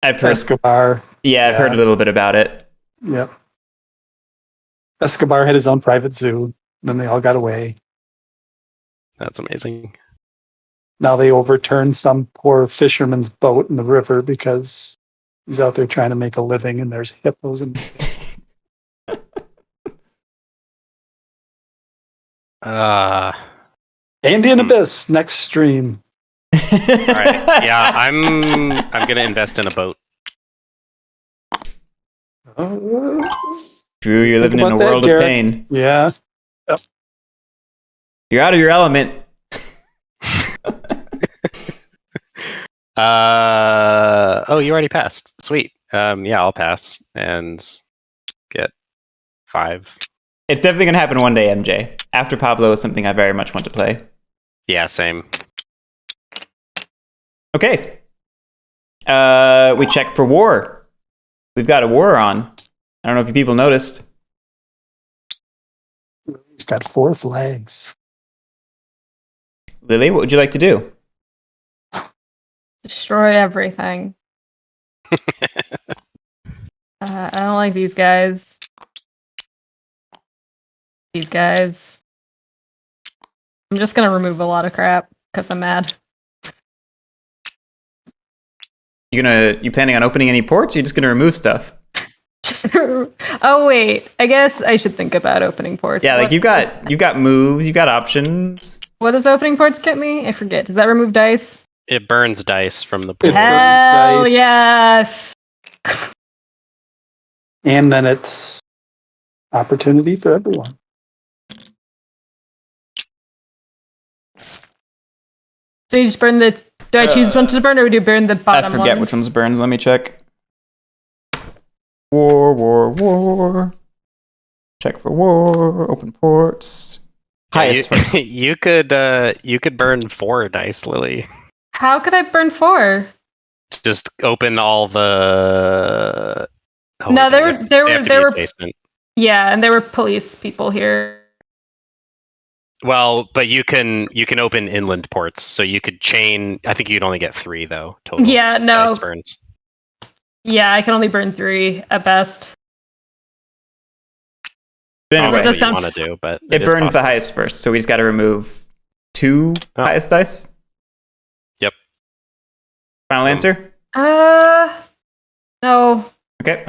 I've heard. Escobar? Yeah, I've heard a little bit about it. Yep. Escobar had his own private zoo. Then they all got away. That's amazing. Now they overturned some poor fisherman's boat in the river because he's out there trying to make a living and there's hippos and Andean Abyss next stream. All right. Yeah, I'm gonna invest in a boat. Drew, you're living in a world of pain. Yeah. Yep. You're out of your element. Oh, you already passed. Sweet. Yeah, I'll pass and get 5. It's definitely going to happen one day, MJ. After Pablo is something I very much want to play. Yeah, same. Okay. We check for war. We've got a war on. I don't know if you people noticed. He's got 4 flags. Lily, what would you like to do? Destroy everything. I don't like these guys. These guys. I'm just gonna remove a lot of crap because I'm mad. You planning on opening any ports? Or you just gonna remove stuff? Oh wait, I guess I should think about opening ports. Yeah, like you got moves, you got options. What does opening ports get me? I forget. Does that remove dice? It burns dice from the pool. Hell yes! And then it's opportunity for everyone. So you just burn the... Do I choose one to burn, or do you burn the bottom ones? I forget which ones burns. Let me check. War. Check for war. Open ports. Highest first. You could burn 4 dice, Lily. How could I burn 4? Just open all the. No, there were adjacent. Yeah, and there were police people here. Well, but you can open inland ports, so you could chain. I think you'd only get 3 though total. Yeah, no. Dice burns. Yeah, I can only burn 3 at best. But I don't know anyway, what you want to do, but it burns possible. the highest first, so we just got to remove 2 highest dice. Yep. Final answer? No. Okay.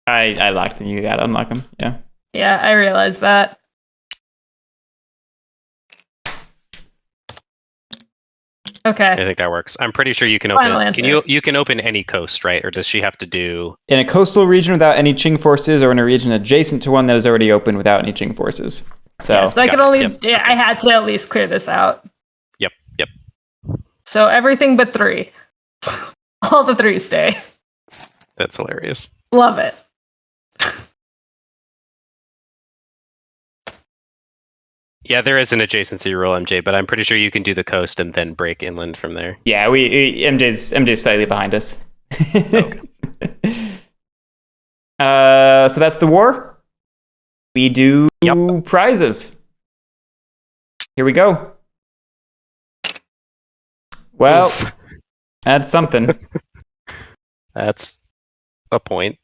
I locked them. You gotta unlock them. Yeah. Yeah, I realized that. Okay. I think that works. I'm pretty sure you can Final open. answer. You can open any coast, right? Or does she have to do? In a coastal region without any Qing forces, or in a region adjacent to one that is already open without any Qing forces. So, Yes, I could it. only. Yep. Yeah, I had to at least clear this out. Yep. So everything but 3. All the 3 stay. That's hilarious. Love it. Yeah, there is an adjacency rule, MJ, but I'm pretty sure you can do the coast and then break inland from there. yeah, MJ's slightly behind us. Okay. So that's the war. We do prizes. Here we go. Well, Oof. that's something. That's a point.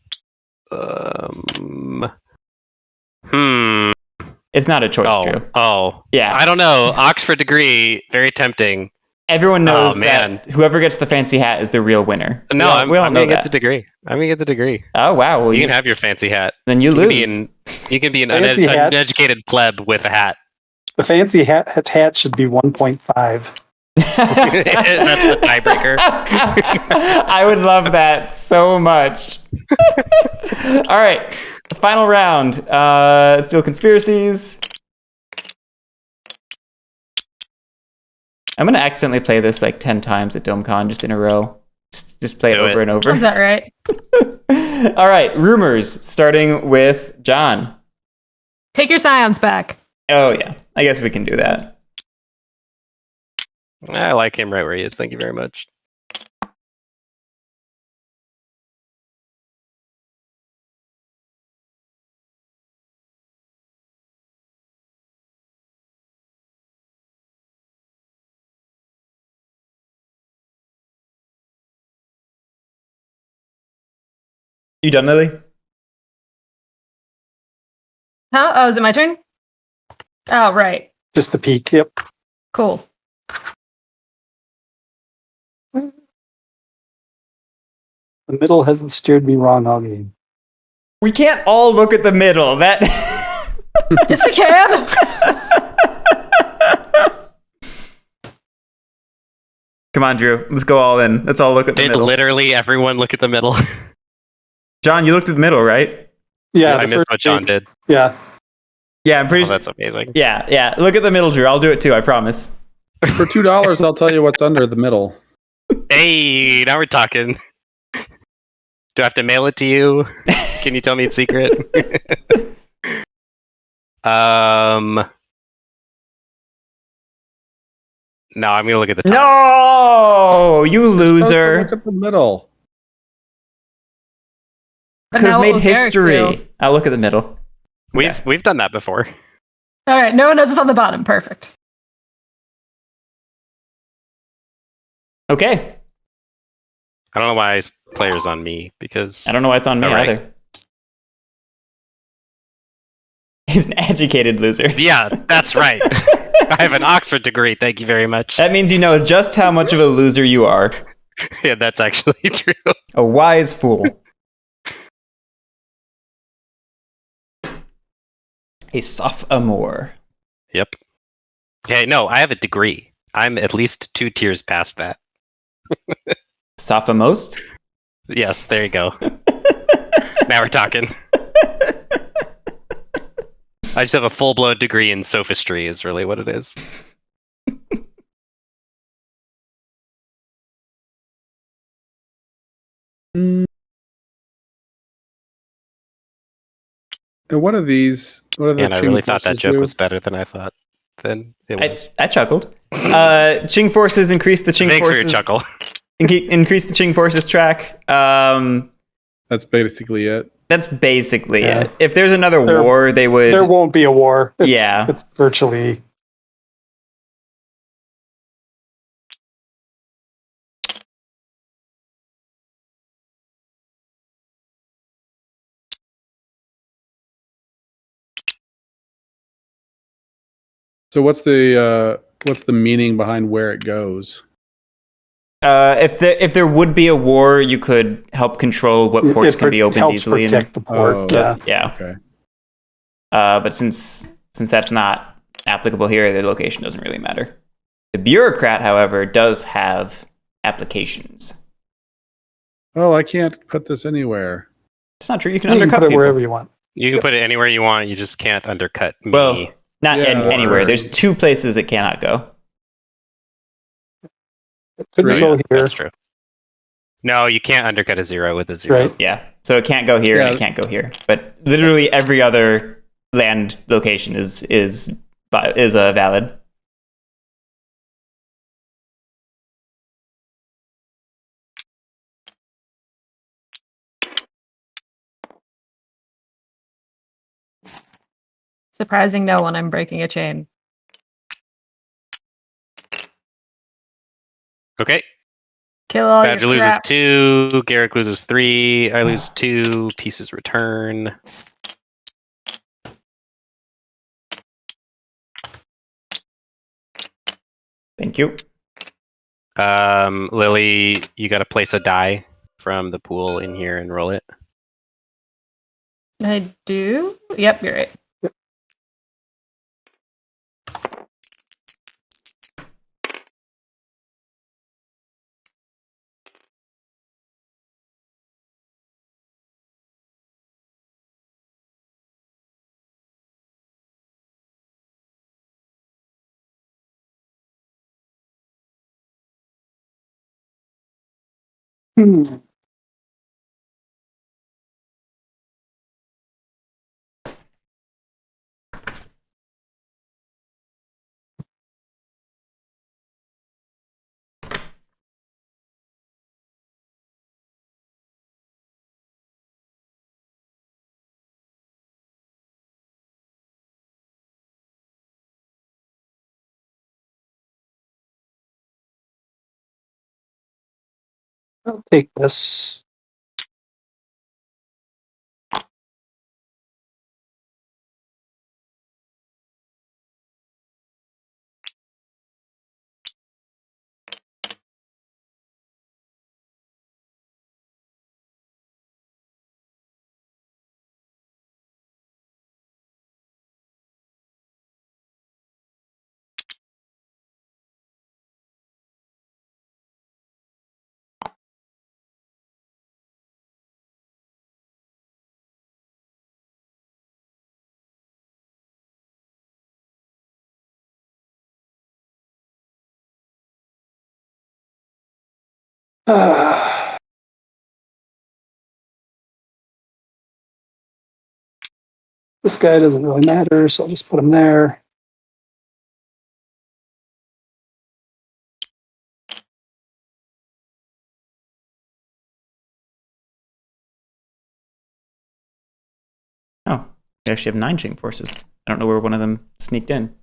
It's not a choice, Drew. Oh. Yeah. I don't know. Oxford degree, very tempting. Everyone knows man. that whoever gets the fancy hat is the real winner. No, I'm we all know gonna get that. the degree. I'm gonna get the degree. Oh wow! Well, You can have your fancy hat. then you You lose. can be an Fancy hat. uneducated pleb with a hat. The fancy hat should be 1.5. That's the tiebreaker. I would love that so much. All right, the final round. Steel conspiracies. I'm gonna accidentally play this like 10 times at DomeCon just in a row. Just play it Do over it. and over. Sounds that right? All right, rumors starting with John. Take your scions back. Oh yeah, I guess we can do that. I like him right where he is. Thank you very much. You done, Lily? Huh? Oh, is it my turn? Oh, right. Just the peak. Yep. Cool. The middle hasn't steered me wrong all game. We can't all look at the middle. That. Yes, I can. Come on, Drew. Let's go all in. Let's all look at the Did middle. literally everyone look at the middle? John, you looked at the middle, right? Yeah, I the missed first what John peak. did. Yeah. Yeah, I'm pretty Oh, sure. that's amazing. Yeah. Look at the middle, Drew. I'll do it too. I promise. For $2, I'll tell you what's under the middle. Hey, now we're talking. Do I have to mail it to you? Can you tell me it's secret? No, I'm gonna look at the top. No, you You're supposed to loser. Look at the middle. But Could have now made what will Guerric history. do? I'll look at the middle. We've done that before. All right. No one knows it's on the bottom. Perfect. Okay. I don't know why players on me because I don't know why it's on me All right. either. He's an educated loser. yeah, that's right. I have an Oxford degree. Thank you very much. That means you know just how much of a loser you are. Yeah, that's actually true. A wise fool. A sophomore. Yep. Hey, no, I have a degree. I'm at least 2 tiers past that. Sophomost? Yes, there you go. Now we're talking. I just have a full-blown degree in sophistry is really what it is. And what are these? What are the And I Qing really thought that forces joke do? was better than I thought. Then it was. I chuckled. Qing forces increase the Qing Thanks for your forces. chuckle. Increase the Qing forces track. That's basically it. That's basically Yeah. it. If there's another There- war, they would. There won't be a war. Yeah. It's virtually. So what's the meaning behind where it goes? If there would be a war, you could help control what ports can be opened helps easily. protect the port. Oh. Yeah. Yeah. Okay. But since that's not applicable here, the location doesn't really matter. The bureaucrat, however, does have applications. Oh, I can't put this anywhere. It's not true. You can You can undercut put it people. wherever you want. You can put it anywhere you want. You just can't undercut me. Well, not Yeah, anywhere. or- There's 2 places it cannot go. It couldn't Right. go here. That's true. No, you can't undercut a 0 with a 0. Right. Yeah. So it can't go here and Yeah. it can't go here. But literally every other land location is valid. Surprising no one. I'm breaking a chain. Okay. Kill all Badger your loses crap. 2. Guerric loses 3. I lose 2. Pieces return. Thank you. Lily, you got to place a die from the pool in here and roll it. I do. Yep, you're right. Hmm. I'll take this. Ah. This guy doesn't really matter, so I'll just put him there. Oh, they actually have 9 chain forces. I don't know where one of them snuck in.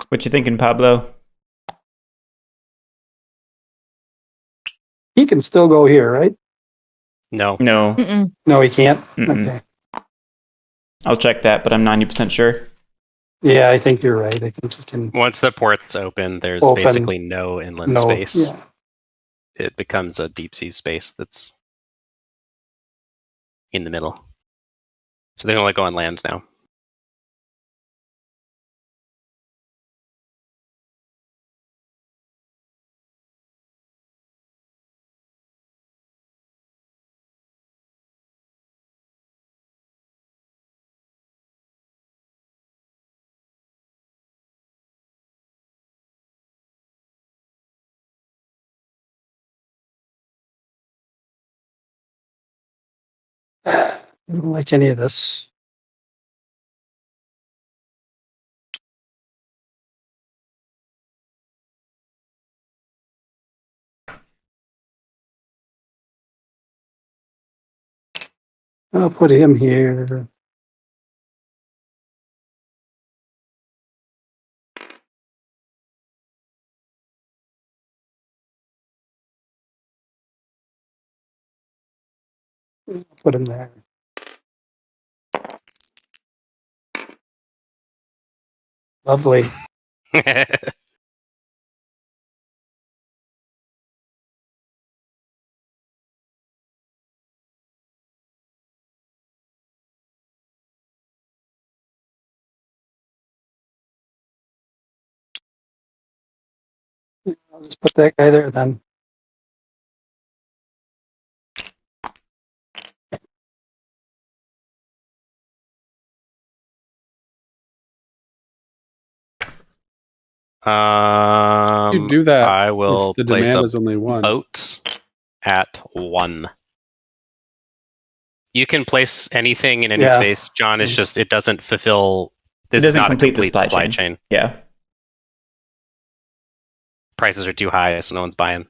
What you thinking, Pablo? He can still go here, right? No. No. Mm-mm. No, he can't. Mm-mm. Okay. I'll check that, but I'm 90% sure. Yeah, I think you're right. I think he can. Once the port's open, there's Open. basically no inland No. space. Yeah. It becomes a deep sea space that's in the middle. So they can only go on land now. I don't like any of this. I'll put him here. Put him there. Lovely. I'll just put that guy there then. You do that I will if the place demand a is only 1. boat at 1. You can place anything in any Yeah. space, John. It's just it doesn't fulfill. This It is doesn't not a complete the complete supply chain. Yeah. Prices are too high, so no one's buying.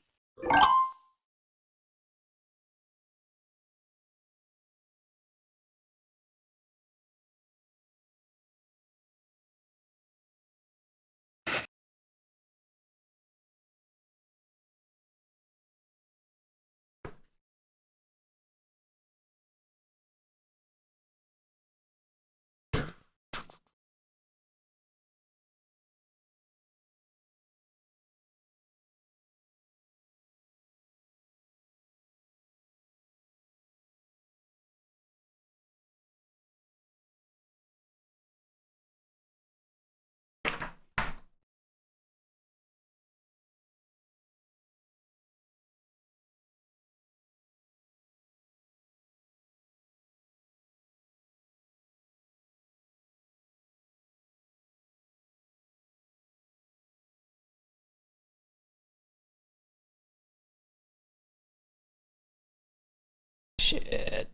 Shit.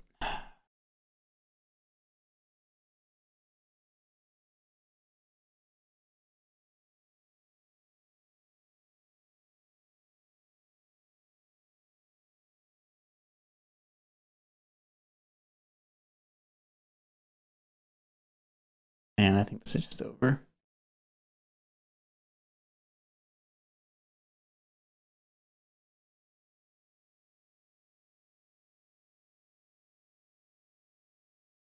Man, I think this is just over.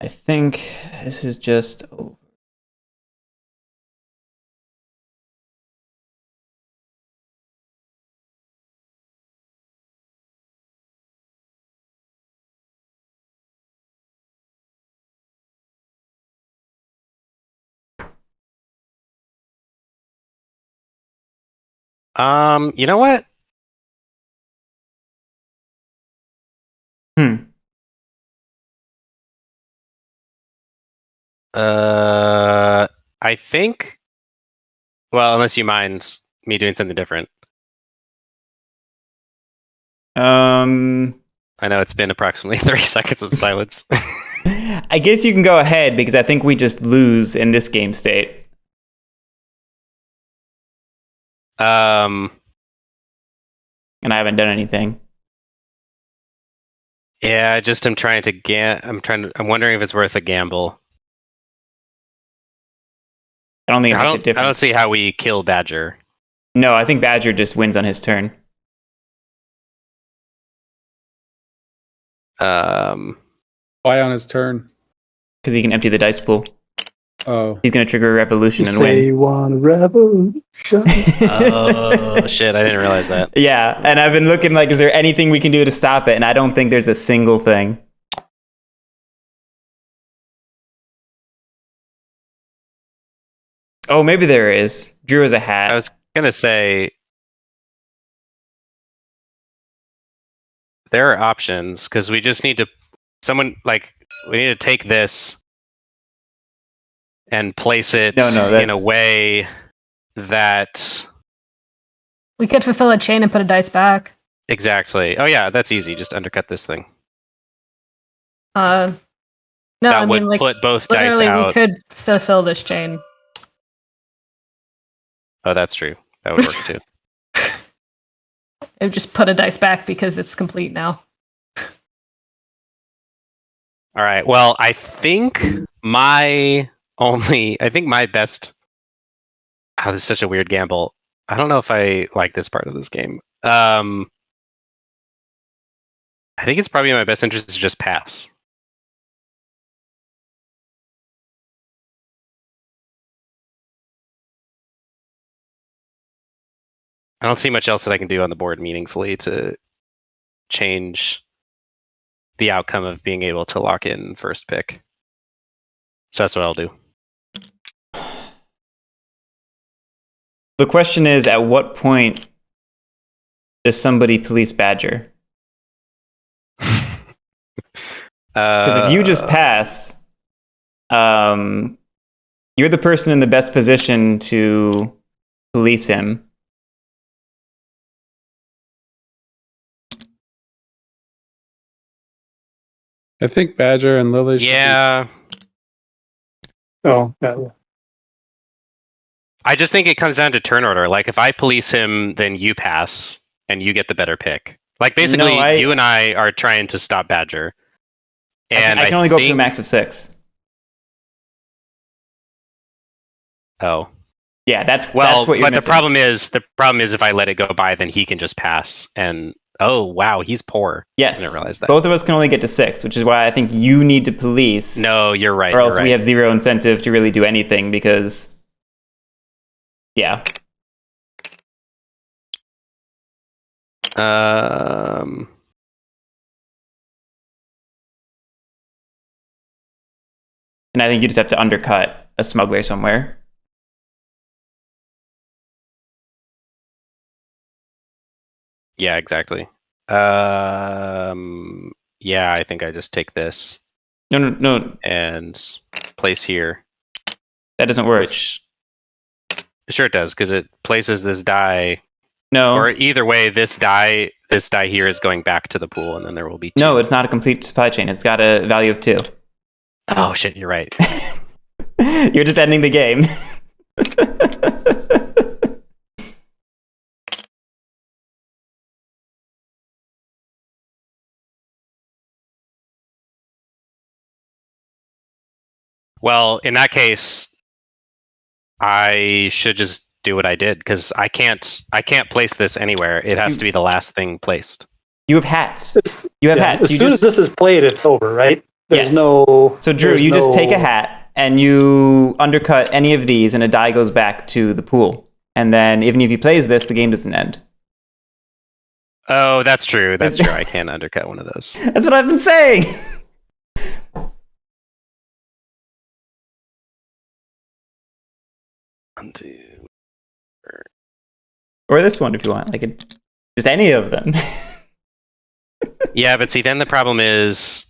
I think this is just over. You know what? Hmm. I think. Well, unless you mind me doing something different. I know it's been approximately 30 seconds of silence. I guess you can go ahead because I think we just lose in this game state. Um, And I haven't done anything. yeah, I just am trying to I'm wondering if it's worth a gamble. I don't think it makes a I don't difference. see how we kill Badger. No, I think Badger just wins on his turn. Why on his turn? Because he can empty the dice pool. Oh, He's going to trigger a revolution You and say win. you want a revolution. Oh shit! I didn't realize that. Yeah, and I've been looking like, is there anything we can do to stop it? And I don't think there's a single thing. Oh, maybe there is. Drew has a hat. I was gonna say there are options because we just need to. We need to take this and place it No, in a that's- way that We could fulfill a chain and put a dice back. exactly. Oh yeah, that's easy. Just undercut this thing. No, That I would mean, like, put both dice literally, we out. could fulfill this chain. Oh, that's true. That would work too. It would just put a dice back because it's complete now. All right. Well, I think my best. Oh, this is such a weird gamble. I don't know if I like this part of this game. I think it's probably in my best interest to just pass. I don't see much else that I can do on the board meaningfully to change the outcome of being able to lock in first pick. So that's what I'll do. The question is, at what point does somebody police Badger? Because if you just pass, you're the person in the best position to police him. I think Badger and Lily should yeah, Oh, yeah. I just think it comes down to turn order. Like if I police him, then you pass and you get the better pick. Like basically, No, you and I are trying to stop Badger. And I can only go up to a think- max of 6. Oh. Yeah, that's Well, what you're but missing. the problem is if I let it go by, then he can just pass. And oh wow, he's poor. Yes, I didn't realize that. both of us can only get to 6, which is why I think you need to police. No, you're right. Or else you're right. we have zero incentive to really do anything because, yeah. And I think you just have to undercut a smuggler somewhere. Yeah, exactly. Yeah, I think I just take this No, and place here, that doesn't work. which sure it does because it places this die. No, Or either way, this die this die here is going back to the pool, and then there will be 2. No, it's not a complete supply chain. It's got a value of 2. Oh shit, you're right. You're just ending the game. Well, in that case, I should just do what I did because I can't place this anywhere. It has to be the last thing placed. You have hats. You have hats. As soon as this is played, it's over, right? There's Yes. no. So Drew, there's you just no- take a hat and you undercut any of these, and a die goes back to the pool. And then even if he plays this, the game doesn't end. Oh, that's true. That's true. I can't undercut one of those. That's what I've been saying. Or this one if you want. Just any of them. Yeah, but see, then the problem is.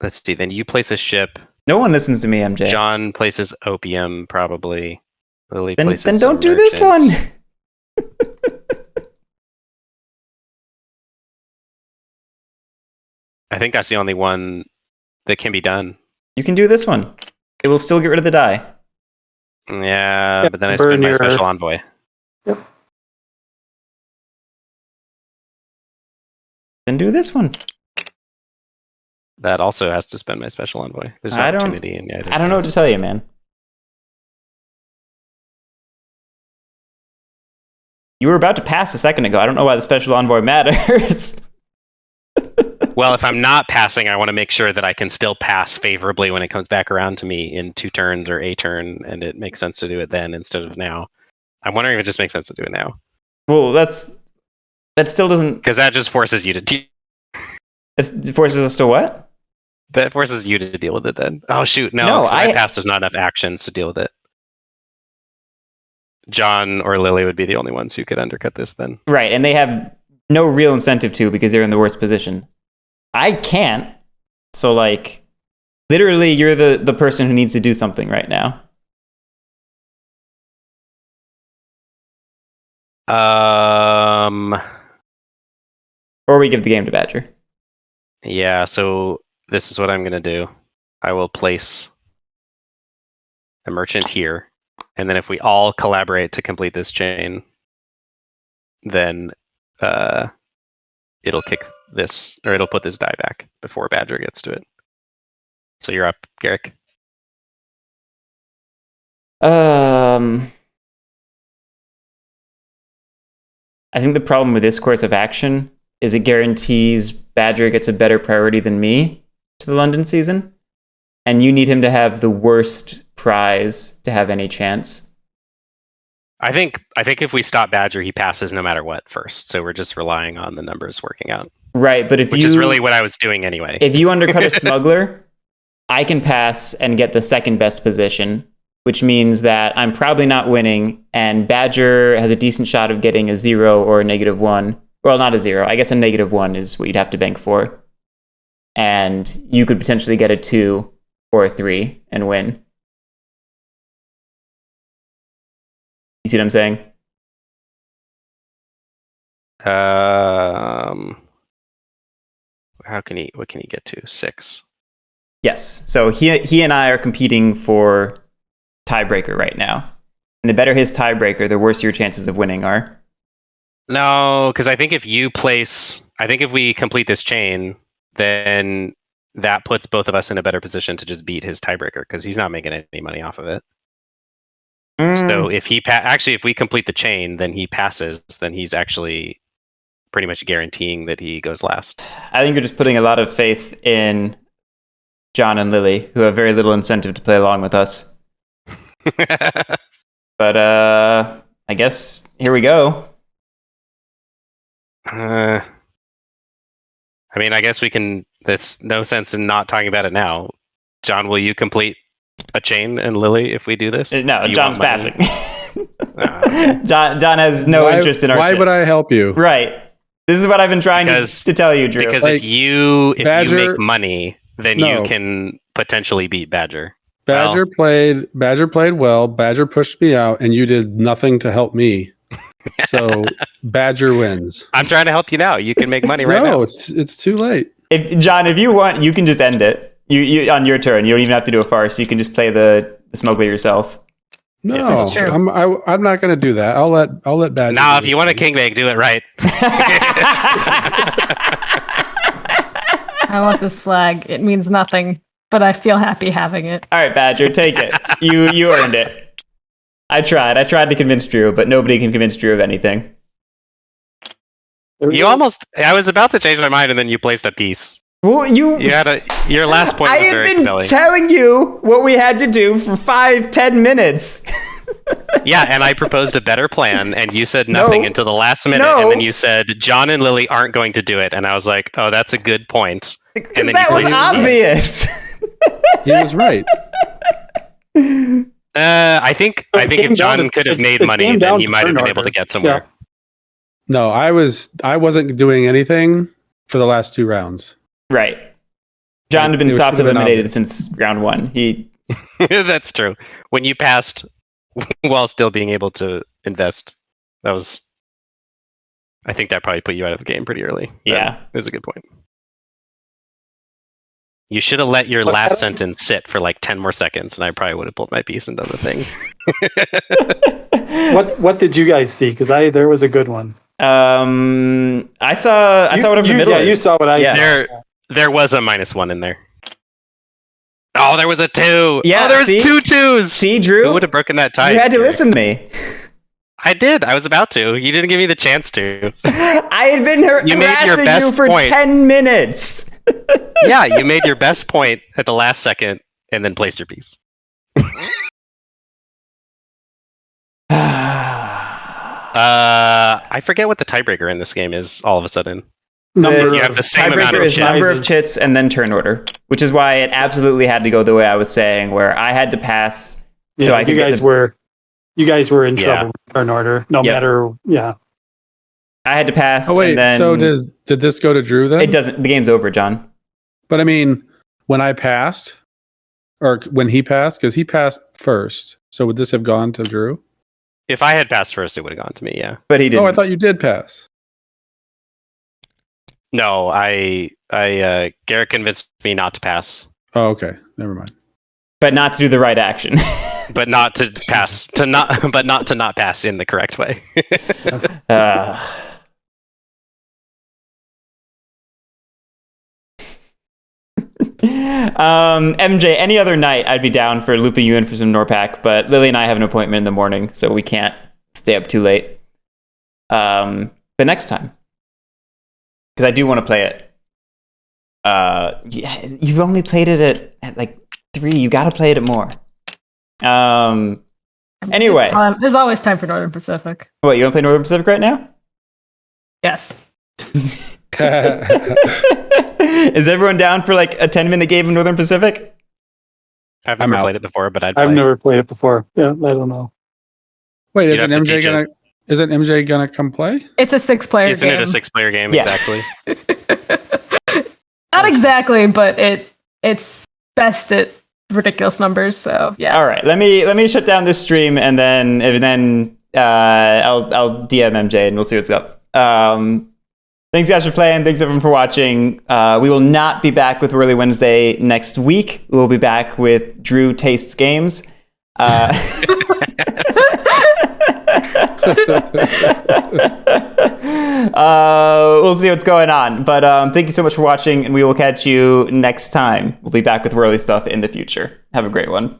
Let's see. Then you place a ship. No one listens to me, MJ. John places opium, probably. Lily then places don't some do this one. merchants. I think that's the only one that can be done. You can do this one. It will still get rid of the die. Yeah, but then I burn spend my your- special envoy. Then do this one. That also has to spend my special envoy. There's I don't- opportunity in the I don't know what to tell you, man. You were about to pass a second ago. I don't know why the special envoy matters. Well, if I'm not passing, I want to make sure that I can still pass favorably when it comes back around to me in 2 turns or a turn, and it makes sense to do it then instead of now. I'm wondering if it just makes sense to do it now. Well, that still doesn't. Because that just forces you to It forces us to what? that forces you to deal with it then. Oh shoot, no, No, 'cause I passed, there's not enough actions to deal with it. John or Lily would be the only ones who could undercut this then. Right, and they have no real incentive to because they're in the worst position. I can't. So, literally, you're the person who needs to do something right now. Or we give the game to Badger. Yeah, so this is what I'm going to do. I will place a merchant here, and then if we all collaborate to complete this chain, then it'll kick this, or it'll put this die back before Badger gets to it. So you're up, Guerric. I think the problem with this course of action is it guarantees Badger gets a better priority than me to the London season. And you need him to have the worst prize to have any chance. I think if we stop Badger, he passes no matter what first. So we're just relying on the numbers working out. Right, but which is really what I was doing anyway. If you undercut a smuggler, I can pass and get the second best position, which means that I'm probably not winning, and Badger has a decent shot of getting a 0 or a -1. Well, not a 0. I guess a -1 is what you'd have to bank for. And you could potentially get a 2 or a 3 and win. You see what I'm saying? What can he get to? 6. Yes. So he and I are competing for tiebreaker right now. And the better his tiebreaker, the worse your chances of winning are. No, because I think if we complete this chain, then that puts both of us in a better position to just beat his tiebreaker because he's not making any money off of it. So if if we complete the chain, then he passes. Then he's actually pretty much guaranteeing that he goes last. I think you're just putting a lot of faith in John and Lily, who have very little incentive to play along with us. But I guess here we go. I mean, I guess we can. There's no sense in not talking about it now. John, will you complete a chain and Lily if we do this? No, John's passing. Okay. John has no interest in our Why ship. would I help you? Right. This is what I've been trying to tell you, Drew. Because Like, if you Badger- make money, then No. you can potentially beat Badger. Badger played well. Badger pushed me out, and you did nothing to help me. So Badger wins. I'm trying to help you now. You can make money right now. No, it's too late. John, if you want, you can just end it. You on your turn. You don't even have to do a farce. You can just play the smuggler yourself. No, That's true. I'm not going to do that. I'll let Badger. Nah, do if it. you want a king bag, do it right. I want this flag. It means nothing, but I feel happy having it. All right, Badger, take it. You earned it. I tried to convince Drew, but nobody can convince Drew of anything. I was about to change my mind, and then you placed a piece. Well, Your last point I was had very been compelling. telling you what we had to do for 5-10 minutes. Yeah, and I proposed a better plan, and you said nothing No. until the last minute, No. and then you said John and Lily aren't going to do it, and I was like, oh, that's a good point. Because then that you was played it. obvious. He was right. I think It came if John down to- could have it- made it money, came then down he to might have turn been able order. to get somewhere. No, I wasn't doing anything for the last 2 rounds. Right. John had been It soft should have been eliminated obvious. since round 1. He That's true. When you passed while still being able to invest, I think that probably put you out of the game pretty early. Yeah. That is a good point. You should have let your But last I don't- sentence sit for like 10 more seconds, and I probably would have pulled my piece and done the thing. What did you guys see? Because there was a good one. I saw whatever the middle Yeah, is. you saw what I Yeah. saw. There was a -1 in there. Oh, there was a 2. Yeah, oh, there was see? 2 2s. See, Drew? Who would have broken that tie? You had to Guerric? listen to me. I did. I was about to. You didn't give me the chance to. I had been You made your harassing best you for point. 10 minutes. Yeah, you made your best point at the last second and then placed your piece. I forget what the tiebreaker in this game is all of a sudden. Number You have of the same amount Tiebreaker of is number of chits. chits and then turn order, which is why it absolutely had to go the way I was saying, where I had to pass. Yeah, So I could you get guys the- were in Yeah. trouble with turn order, no Yep. matter. Yeah, I had to pass. Oh wait, and then so did this go to Drew then? it doesn't. The game's over, John. But I mean, when I passed, or when he passed, because he passed first. So would this have gone to Drew? If I had passed first, it would have gone to me, yeah. But he didn't. Oh, I thought you did pass. No, Guerric convinced me not to pass, Oh, okay. Never mind. But not to do the right action. but not to pass, but not to not pass in the correct way. MJ, any other night, I'd be down for looping you in for some Norpac, but Lily and I have an appointment in the morning, so we can't stay up too late. But next time, because I do want to play it. You've only played it at like 3. You got to play it at more. Anyway, There's always time for Northern Pacific. what, you want to play Northern Pacific right now? Yes. Is everyone down for like a 10-minute game of Northern Pacific? I've I'm never out. played it before, but I've I've never played it before. Yeah, I don't know. Wait, You'd have to teach it. Isn't MJ gonna come play? It's a 6-player Isn't game. it a 6-player game? Yeah. Exactly. Not exactly, but it's best at ridiculous numbers. So yes. All right, let me shut down this stream and then I'll DM MJ and we'll see what's up. Thanks guys for playing. Thanks everyone for watching. We will not be back with Whirly Wednesday next week. We'll be back with Drew Tastes Games. We'll see what's going on. But thank you so much for watching, and we will catch you next time. We'll be back with Whirly stuff in the future. Have a great one.